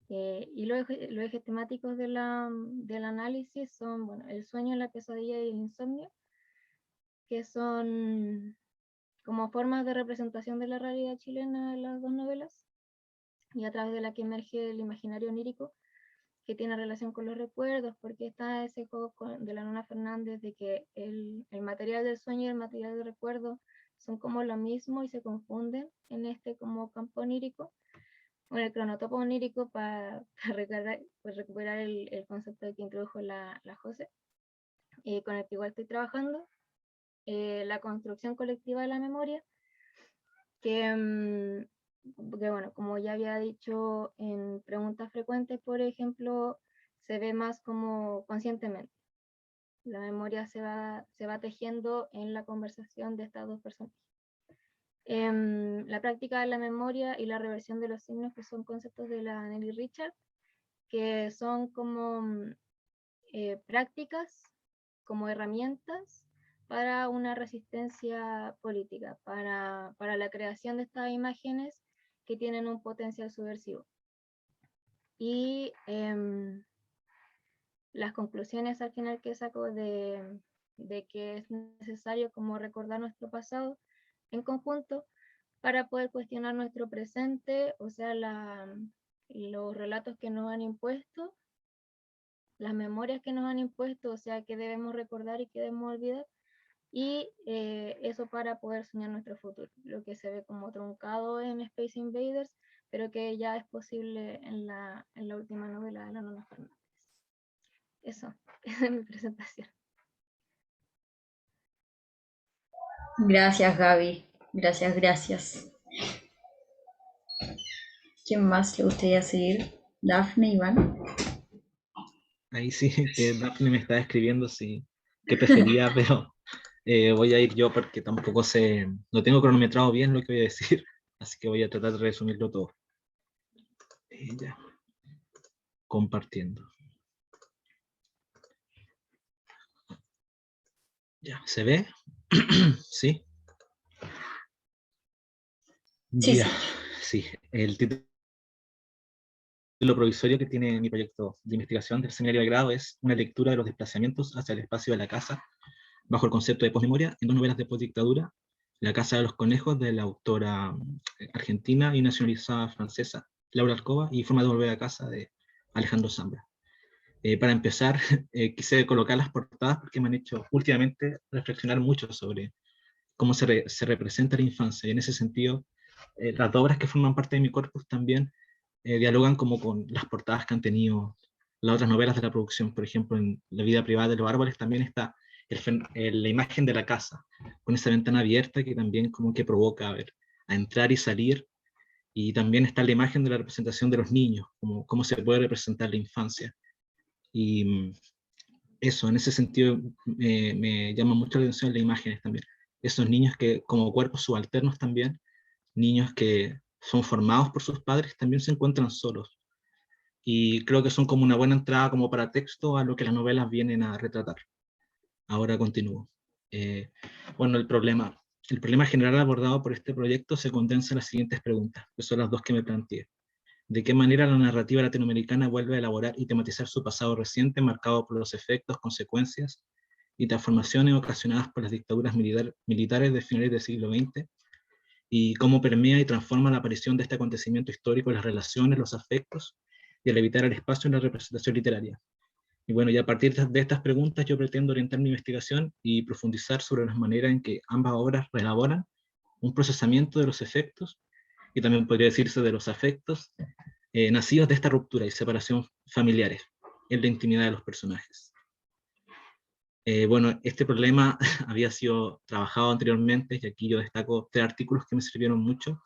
Y los ejes temáticos del análisis son, bueno, el sueño, la pesadilla y el insomnio, que son como formas de representación de la realidad chilena en las dos novelas, y a través de la que emerge el imaginario onírico, que tiene relación con los recuerdos, porque está ese juego de la Nona Fernández de que el material del sueño y el material del recuerdo son como lo mismo y se confunden en este como campo onírico, o en el cronotopo onírico para recuperar el concepto que introdujo la José, con el que igual estoy trabajando, la construcción colectiva de la memoria, que bueno, como ya había dicho en preguntas frecuentes, por ejemplo, se ve más como conscientemente. La memoria se va tejiendo en la conversación de estas dos personas. La práctica de la memoria y la reversión de los signos, que son conceptos de la Nelly Richard, que son como prácticas, como herramientas para una resistencia política, para la creación de estas imágenes que tienen un potencial subversivo. Y las conclusiones al final que saco de que es necesario como recordar nuestro pasado en conjunto para poder cuestionar nuestro presente, o sea, los relatos que nos han impuesto, las memorias que nos han impuesto, o sea, que debemos recordar y que debemos olvidar, y eso para poder soñar nuestro futuro, lo que se ve como truncado en Space Invaders, pero que ya es posible en la última novela de la Nona Fernández. Eso, esa es mi presentación. Gracias, Gaby. Gracias, gracias. ¿Quién más le gustaría seguir? Dafne, Iván. Ahí sí, que Daphne me está escribiendo sí, que prefería, pero voy a ir yo porque tampoco sé, no tengo cronometrado bien lo que voy a decir, así que voy a tratar de resumirlo todo. Ya. Compartiendo. Ya, ¿se ve? ¿Sí? Sí, ya, sí. sí. El título provisorio que tiene mi proyecto de investigación del seminario de grado es una lectura de los desplazamientos hacia el espacio de la casa, bajo el concepto de posmemoria, en dos novelas de postdictadura, La Casa de los Conejos, de la autora argentina y nacionalizada francesa, Laura Alcoba, y Forma de volver a casa, de Alejandro Zambra. Para empezar, quise colocar las portadas porque me han hecho últimamente reflexionar mucho sobre cómo se representa la infancia, y en ese sentido, las dos obras que forman parte de mi corpus también dialogan como con las portadas que han tenido las otras novelas de la producción. Por ejemplo, en La vida privada de los árboles también está la imagen de la casa, con esa ventana abierta que también como que provoca a entrar y salir, y también está la imagen de la representación de los niños, como cómo se puede representar la infancia. Y eso, en ese sentido, me llama mucho la atención las imágenes también. Esos niños que, como cuerpos subalternos también, niños que son formados por sus padres, también se encuentran solos. Y creo que son como una buena entrada como para texto a lo que las novelas vienen a retratar. Ahora continúo. Bueno, el problema general abordado por este proyecto se condensa en las siguientes preguntas, que son las dos que me planteé. ¿De qué manera la narrativa latinoamericana vuelve a elaborar y tematizar su pasado reciente, marcado por los efectos, consecuencias y transformaciones ocasionadas por las dictaduras militares de finales del siglo XX? ¿Y cómo permea y transforma la aparición de este acontecimiento histórico en las relaciones, los afectos y al evitar el espacio en la representación literaria? Y bueno, y a partir de estas preguntas yo pretendo orientar mi investigación y profundizar sobre las maneras en que ambas obras reelaboran un procesamiento de los efectos, y también podría decirse de los afectos, nacidos de esta ruptura y separación familiares en la intimidad de los personajes. Bueno, este problema había sido trabajado anteriormente, y aquí yo destaco 3 artículos que me sirvieron mucho,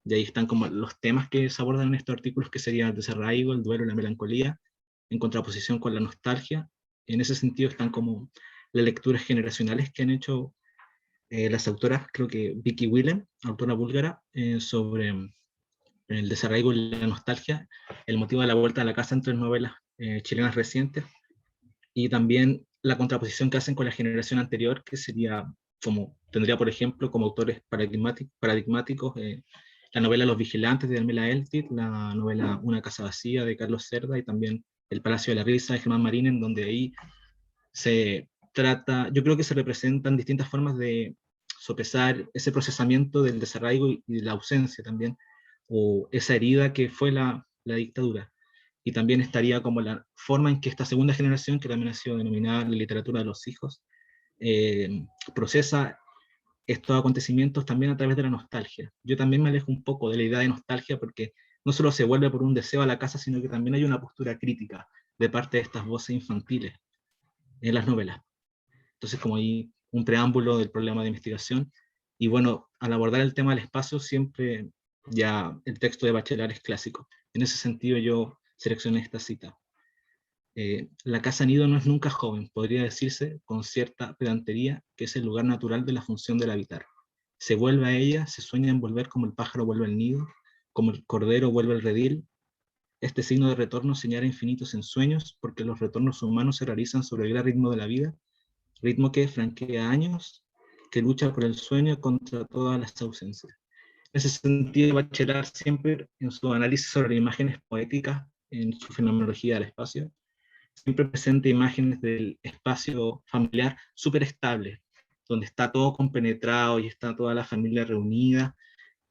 y ahí están como los temas que se abordan en estos artículos, que serían el desarraigo, el duelo y la melancolía, en contraposición con la nostalgia. En ese sentido están como las lecturas generacionales que han hecho las autoras, creo que Vicky Willem, autora búlgara, sobre el desarraigo y la nostalgia, el motivo de la vuelta a la casa, entre novelas chilenas recientes, y también la contraposición que hacen con la generación anterior, que sería como, tendría por ejemplo como autores paradigmáticos la novela Los Vigilantes de Daniela Eltit, la novela Una casa vacía de Carlos Cerda, y también El Palacio de la Risa de Germán Marín, en donde ahí se trata, yo creo que se representan distintas formas de sopesar ese procesamiento del desarraigo y de la ausencia también, o esa herida que fue la dictadura. Y también estaría como la forma en que esta segunda generación, que también ha sido denominada la literatura de los hijos, procesa estos acontecimientos también a través de la nostalgia. Yo también me alejo un poco de la idea de nostalgia, porque no solo se vuelve por un deseo a la casa, sino que también hay una postura crítica de parte de estas voces infantiles en las novelas. Entonces, como hay un preámbulo del problema de investigación, y bueno, al abordar el tema del espacio, siempre ya el texto de Bachelard es clásico. En ese sentido yo seleccioné esta cita. La casa nido no es nunca joven, podría decirse con cierta pedantería que es el lugar natural de la función del habitar. Se vuelve a ella, se sueña en volver como el pájaro vuelve al nido, como el cordero vuelve al redil. Este signo de retorno señala infinitos ensueños, porque los retornos humanos se realizan sobre el gran ritmo de la vida, ritmo que franquea años, que lucha por el sueño contra todas las ausencias. En ese sentido, Bachelard siempre, en su análisis sobre imágenes poéticas, en su fenomenología del espacio, siempre presenta imágenes del espacio familiar súper estable, donde está todo compenetrado y está toda la familia reunida,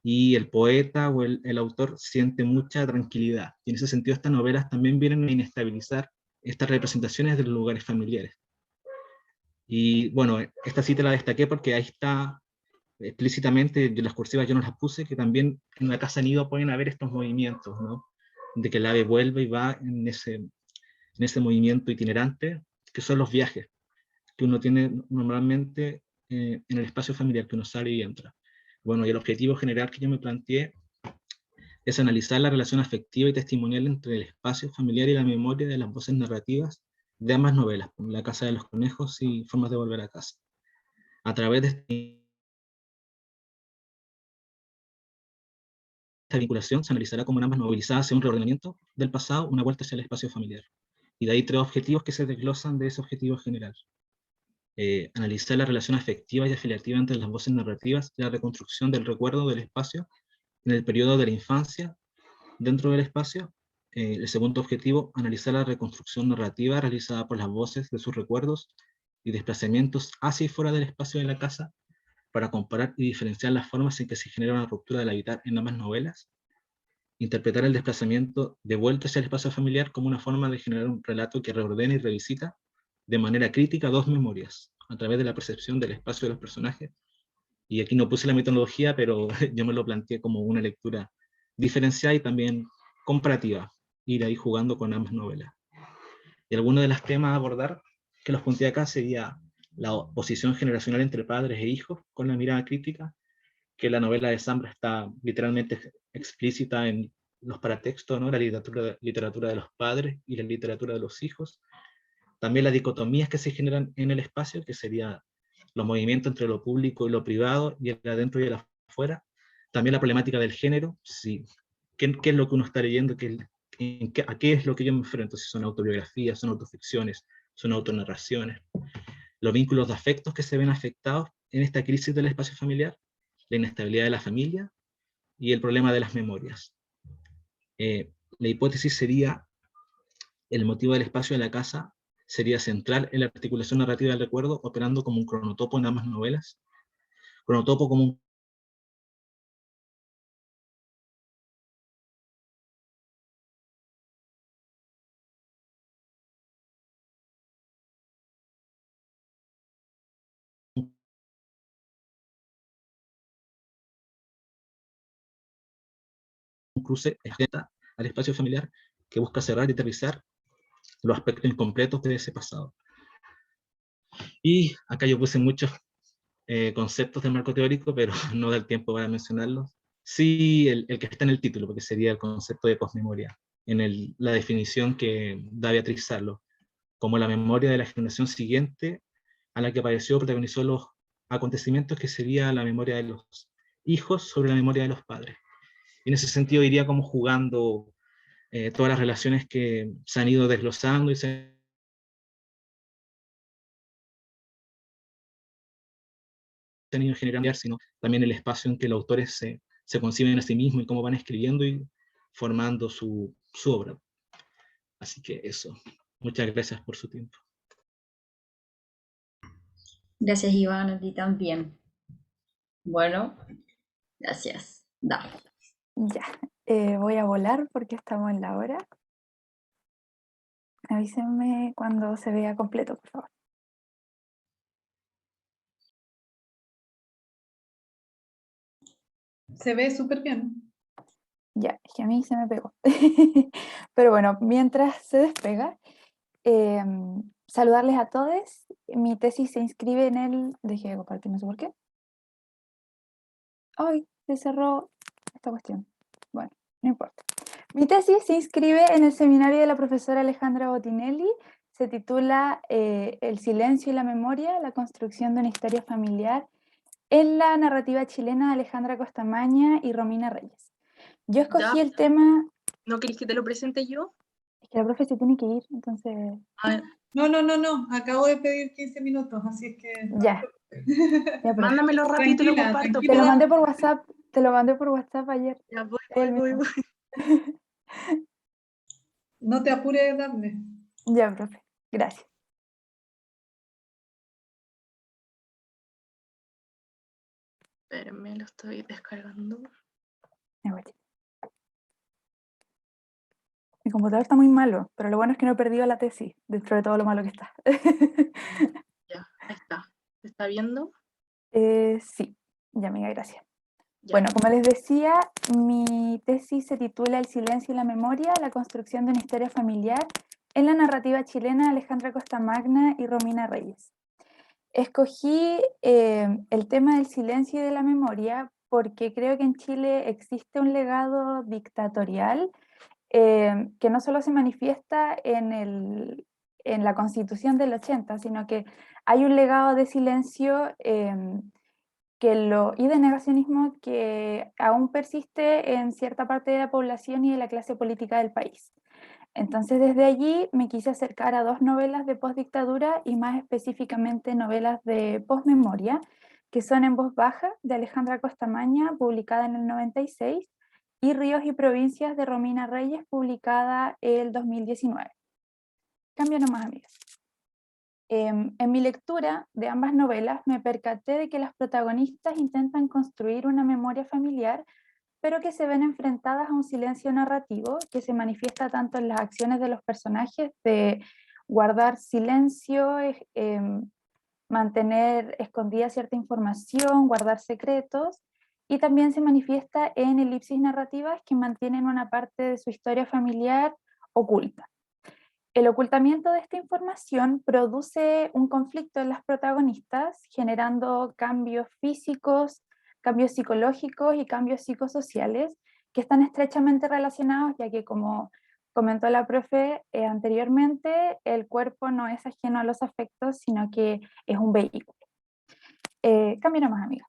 y el poeta o el autor siente mucha tranquilidad. Y en ese sentido estas novelas también vienen a inestabilizar estas representaciones de los lugares familiares. Y bueno, esta cita la destaqué porque ahí está explícitamente, de las cursivas yo no las puse, que también en la casa nido pueden haber estos movimientos, ¿no? De que el ave vuelve y va en ese movimiento itinerante, que son los viajes que uno tiene normalmente en el espacio familiar, que uno sale y entra. Bueno, y el objetivo general que yo me planteé es analizar la relación afectiva y testimonial entre el espacio familiar y la memoria de las voces narrativas de ambas novelas, La Casa de los Conejos y Formas de Volver a Casa. A través de esta vinculación se analizará cómo ambas movilizadas hacia un reordenamiento del pasado, una vuelta hacia el espacio familiar. Y de ahí 3 objetivos que se desglosan de ese objetivo general. Analizar la relación afectiva y afiliativa entre las voces narrativas y la reconstrucción del recuerdo del espacio en el periodo de la infancia dentro del espacio. El segundo objetivo, analizar la reconstrucción narrativa realizada por las voces de sus recuerdos y desplazamientos hacia y fuera del espacio de la casa, para comparar y diferenciar las formas en que se genera una ruptura del habitar en ambas novelas. Interpretar el desplazamiento de vuelta hacia el espacio familiar como una forma de generar un relato que reordena y revisita de manera crítica 2 memorias, a través de la percepción del espacio de los personajes. Y aquí no puse la metodología, pero yo me lo planteé como una lectura diferenciada y también comparativa, ir ahí jugando con ambas novelas. Y algunos de los temas a abordar, que los punteé acá, sería la oposición generacional entre padres e hijos, con la mirada crítica, que la novela de Zambra está literalmente explícita en los paratextos, ¿no? La literatura de los padres y la literatura de los hijos. también las dicotomías que se generan en el espacio, que sería los movimientos entre lo público y lo privado, y el adentro y el afuera. También la problemática del género, sí, qué es lo que uno está leyendo, a qué es lo que yo me enfrento, si son autobiografías, son autoficciones, son autonarraciones. Los vínculos de afectos que se ven afectados en esta crisis del espacio familiar, la inestabilidad de la familia y el problema de las memorias. La hipótesis sería, el motivo del espacio de la casa sería central en la articulación narrativa del recuerdo, operando como un cronotopo en ambas novelas. Cronotopo como un cruce al espacio familiar que busca cerrar y aterrizar los aspectos incompletos de ese pasado. Y acá yo puse muchos conceptos del marco teórico, pero no da el tiempo para mencionarlos. Sí, el que está en el título, porque sería el concepto de posmemoria, en la definición que da Beatriz Sarlo, como la memoria de la generación siguiente a la que apareció o protagonizó los acontecimientos, que sería la memoria de los hijos sobre la memoria de los padres. Y en ese sentido iría como jugando todas las relaciones que se han ido desglosando y se han ido generando, sino también el espacio en que los autores se conciben a sí mismos y cómo van escribiendo y formando su obra. Así que eso. Muchas gracias por su tiempo. Gracias, Iván, a ti también. Bueno, gracias. Dale. Ya, voy a volar porque estamos en la hora. Avísenme cuando se vea completo, por favor. Se ve súper bien. Ya, es que a mí se me pegó. Pero bueno, mientras se despega, saludarles a todos. Mi tesis se inscribe en el... Dejé de compartir, no sé por qué. Ay, se cerró esta cuestión. Bueno, no importa. Mi tesis se inscribe en el seminario de la profesora Alejandra Botinelli. Se titula El silencio y la memoria, la construcción de una historia familiar en la narrativa chilena de Alejandra Costamaña y Romina Reyes. Yo escogí Ya. el tema... ¿No queréis que te lo presente yo? Es que la profe se tiene que ir, entonces... No. Acabo de pedir 15 minutos, así es que... Ya. Ya, pero... Mándamelo rápido y te lo comparto. Te lo mandé por WhatsApp. Te lo mandé por WhatsApp ayer. Ya voy. No te apures, Daphne. Ya, profe. Gracias. Espérenme, lo estoy descargando. Mi computador está muy malo, pero lo bueno es que no he perdido la tesis, dentro de todo lo malo que está. Ya, ahí está. ¿Se está viendo? Sí, ya, amiga, gracias. Ya. Bueno, como les decía, mi tesis se titula El silencio y la memoria, la construcción de una historia familiar en la narrativa chilena de Alejandra Costamagna y Romina Reyes. Escogí el tema del silencio y de la memoria porque creo que en Chile existe un legado dictatorial que no solo se manifiesta en la Constitución del 80, sino que hay un legado de silencio y de negacionismo que aún persiste en cierta parte de la población y de la clase política del país. Entonces, desde allí me quise acercar a dos novelas de postdictadura y más específicamente novelas de postmemoria, que son En voz baja, de Alejandra Costamaña, publicada en el 96, y Ríos y provincias, de Romina Reyes, publicada el 2019. Cambio nomás, amigas. En mi lectura de ambas novelas me percaté de que las protagonistas intentan construir una memoria familiar, pero que se ven enfrentadas a un silencio narrativo que se manifiesta tanto en las acciones de los personajes de guardar silencio, mantener escondida cierta información, guardar secretos, y también se manifiesta en elipsis narrativas que mantienen una parte de su historia familiar oculta. El ocultamiento de esta información produce un conflicto en las protagonistas, generando cambios físicos, cambios psicológicos y cambios psicosociales que están estrechamente relacionados, ya que como comentó la profe anteriormente, el cuerpo no es ajeno a los afectos, sino que es un vehículo. Cambia nomás, amiga.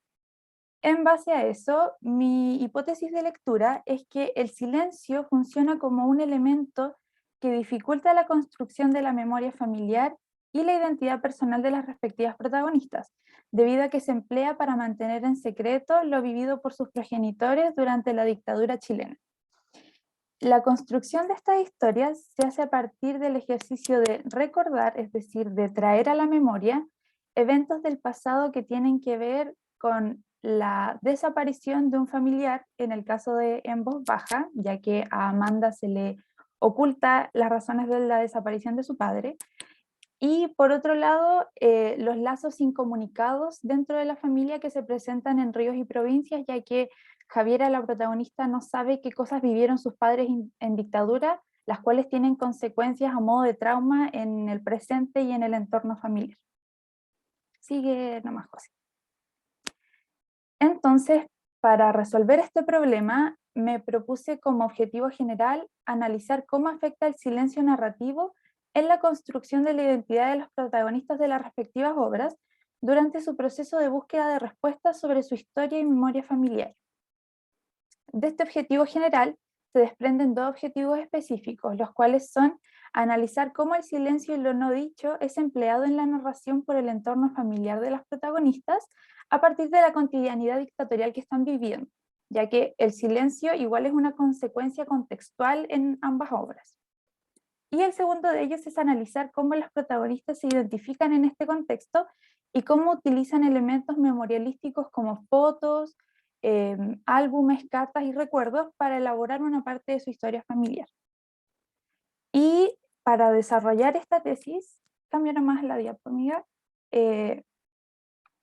En base a eso, mi hipótesis de lectura es que el silencio funciona como un elemento que dificulta la construcción de la memoria familiar y la identidad personal de las respectivas protagonistas, debido a que se emplea para mantener en secreto lo vivido por sus progenitores durante la dictadura chilena. La construcción de estas historias se hace a partir del ejercicio de recordar, es decir, de traer a la memoria eventos del pasado que tienen que ver con la desaparición de un familiar, en el caso de En Voz Baja, ya que a Amanda se le oculta las razones de la desaparición de su padre, y por otro lado, los lazos incomunicados dentro de la familia que se presentan en Ríos y Provincias, ya que Javiera, la protagonista, no sabe qué cosas vivieron sus padres en dictadura, las cuales tienen consecuencias a modo de trauma en el presente y en el entorno familiar. Sigue nomás, José. Entonces, para resolver este problema, me propuse como objetivo general analizar cómo afecta el silencio narrativo en la construcción de la identidad de los protagonistas de las respectivas obras durante su proceso de búsqueda de respuestas sobre su historia y memoria familiar. De este objetivo general se desprenden dos objetivos específicos, los cuales son analizar cómo el silencio y lo no dicho es empleado en la narración por el entorno familiar de las protagonistas a partir de la cotidianidad dictatorial que están viviendo, ya que el silencio igual es una consecuencia contextual en ambas obras. Y el segundo de ellos es analizar cómo los protagonistas se identifican en este contexto y cómo utilizan elementos memorialísticos como fotos, álbumes, cartas y recuerdos para elaborar una parte de su historia familiar. Y para desarrollar esta tesis, cambio nomás la diapositiva,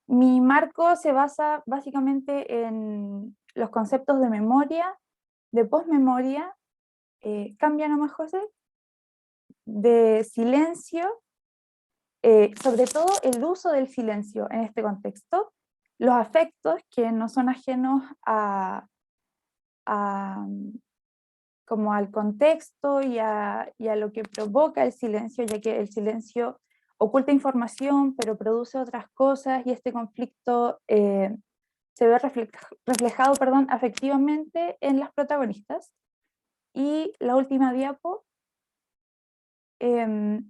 mi marco se basa básicamente en los conceptos de memoria, de posmemoria, cambia nomás José, de silencio, sobre todo el uso del silencio en este contexto, los afectos que no son ajenos como al contexto y a lo que provoca el silencio, ya que el silencio oculta información pero produce otras cosas y este conflicto se ve reflejado afectivamente en las protagonistas. Y la última diapo, el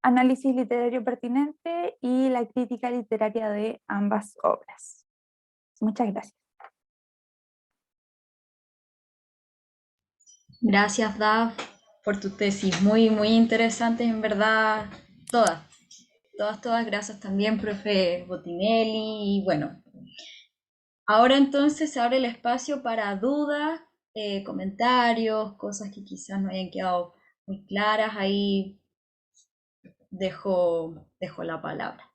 análisis literario pertinente y la crítica literaria de ambas obras. Muchas gracias. Gracias, Dav, por tu tesis. Muy, muy interesante, en verdad, todas. Gracias también, profe Botinelli. Y bueno, ahora entonces se abre el espacio para dudas, comentarios, cosas que quizás no hayan quedado muy claras. Ahí dejo la palabra.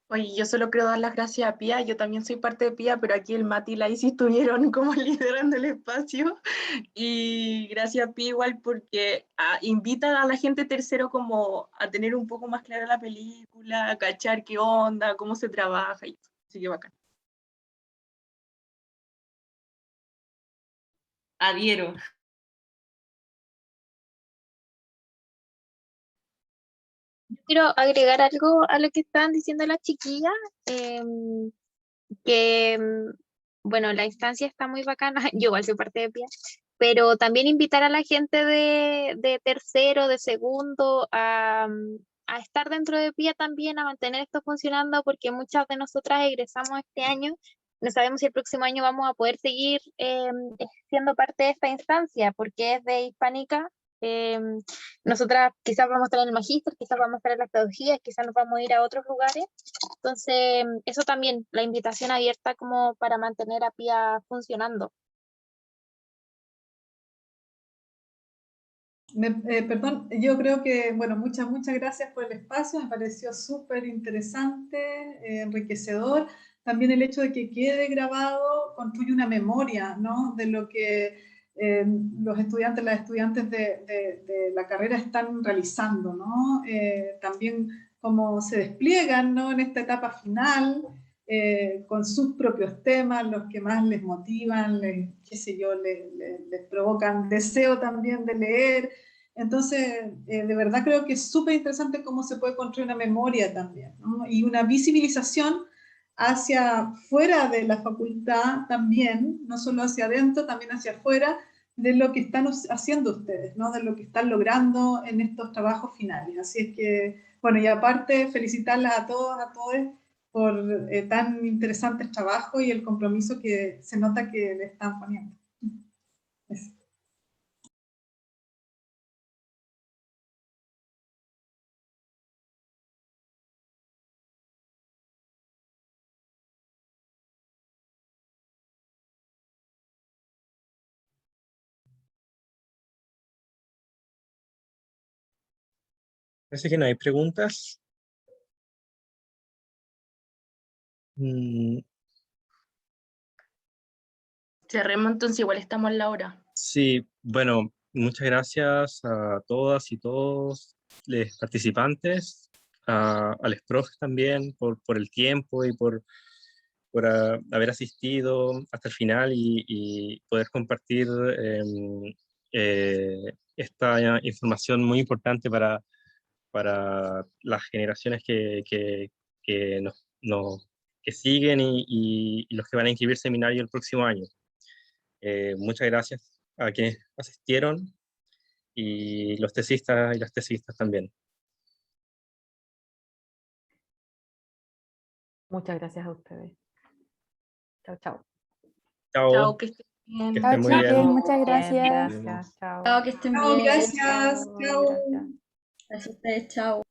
Oye, yo solo quiero dar las gracias a Pía, yo también soy parte de Pía, pero aquí el Mati y la Isi estuvieron como liderando el espacio, y gracias a Pía igual porque invitan a la gente tercero como a tener un poco más clara la película, a cachar qué onda, cómo se trabaja, y todo. Así que bacán. Adhiero. Quiero agregar algo a lo que estaban diciendo las chiquillas, que, bueno, la instancia está muy bacana, yo igual soy parte de PIA, pero también invitar a la gente de tercero, de segundo, a estar dentro de PIA también, a mantener esto funcionando, porque muchas de nosotras egresamos este año, no sabemos si el próximo año vamos a poder seguir siendo parte de esta instancia, porque es de Hispánica. Nosotras quizás vamos a estar en el magíster, quizás vamos a estar en la pedagogía, quizás nos vamos a ir a otros lugares. Entonces, eso también, la invitación abierta como para mantener a PIA funcionando. Perdón, yo creo que, bueno, muchas gracias por el espacio, me pareció súper interesante, enriquecedor. También el hecho de que quede grabado construye una memoria, ¿no?, de lo que los estudiantes, las estudiantes de la carrera están realizando, ¿no? También cómo se despliegan, ¿no?, en esta etapa final, con sus propios temas, los que más les motivan, qué sé yo, les provocan deseo también de leer. Entonces, de verdad creo que es súper interesante cómo se puede construir una memoria también, ¿no?, y una visibilización hacia fuera de la facultad también, no solo hacia adentro, también hacia afuera, de lo que están haciendo ustedes, ¿no?, de lo que están logrando en estos trabajos finales. Así es que, bueno, y aparte felicitarlas a todos, a todos, por tan interesantes trabajos y el compromiso que se nota que le están poniendo. Eso. Parece que no hay preguntas. Mm, Cerremos entonces, igual estamos en la hora. sí, bueno, muchas gracias a todas y todos los participantes, a los profes también por el tiempo y por haber asistido hasta el final y poder compartir esta información muy importante para las generaciones que que siguen y los que van a inscribir seminario el próximo año. Muchas gracias a quienes asistieron y los tesistas y las tesistas también. Muchas gracias a ustedes. Chao, chao. Chao, Chao, que estén bien. que Chao, estén muy chiques, bien. muchas Bien, gracias. gracias. Chao. Chao, que estén Chao, bien. gracias. Chao. Gracias a ustedes, chao.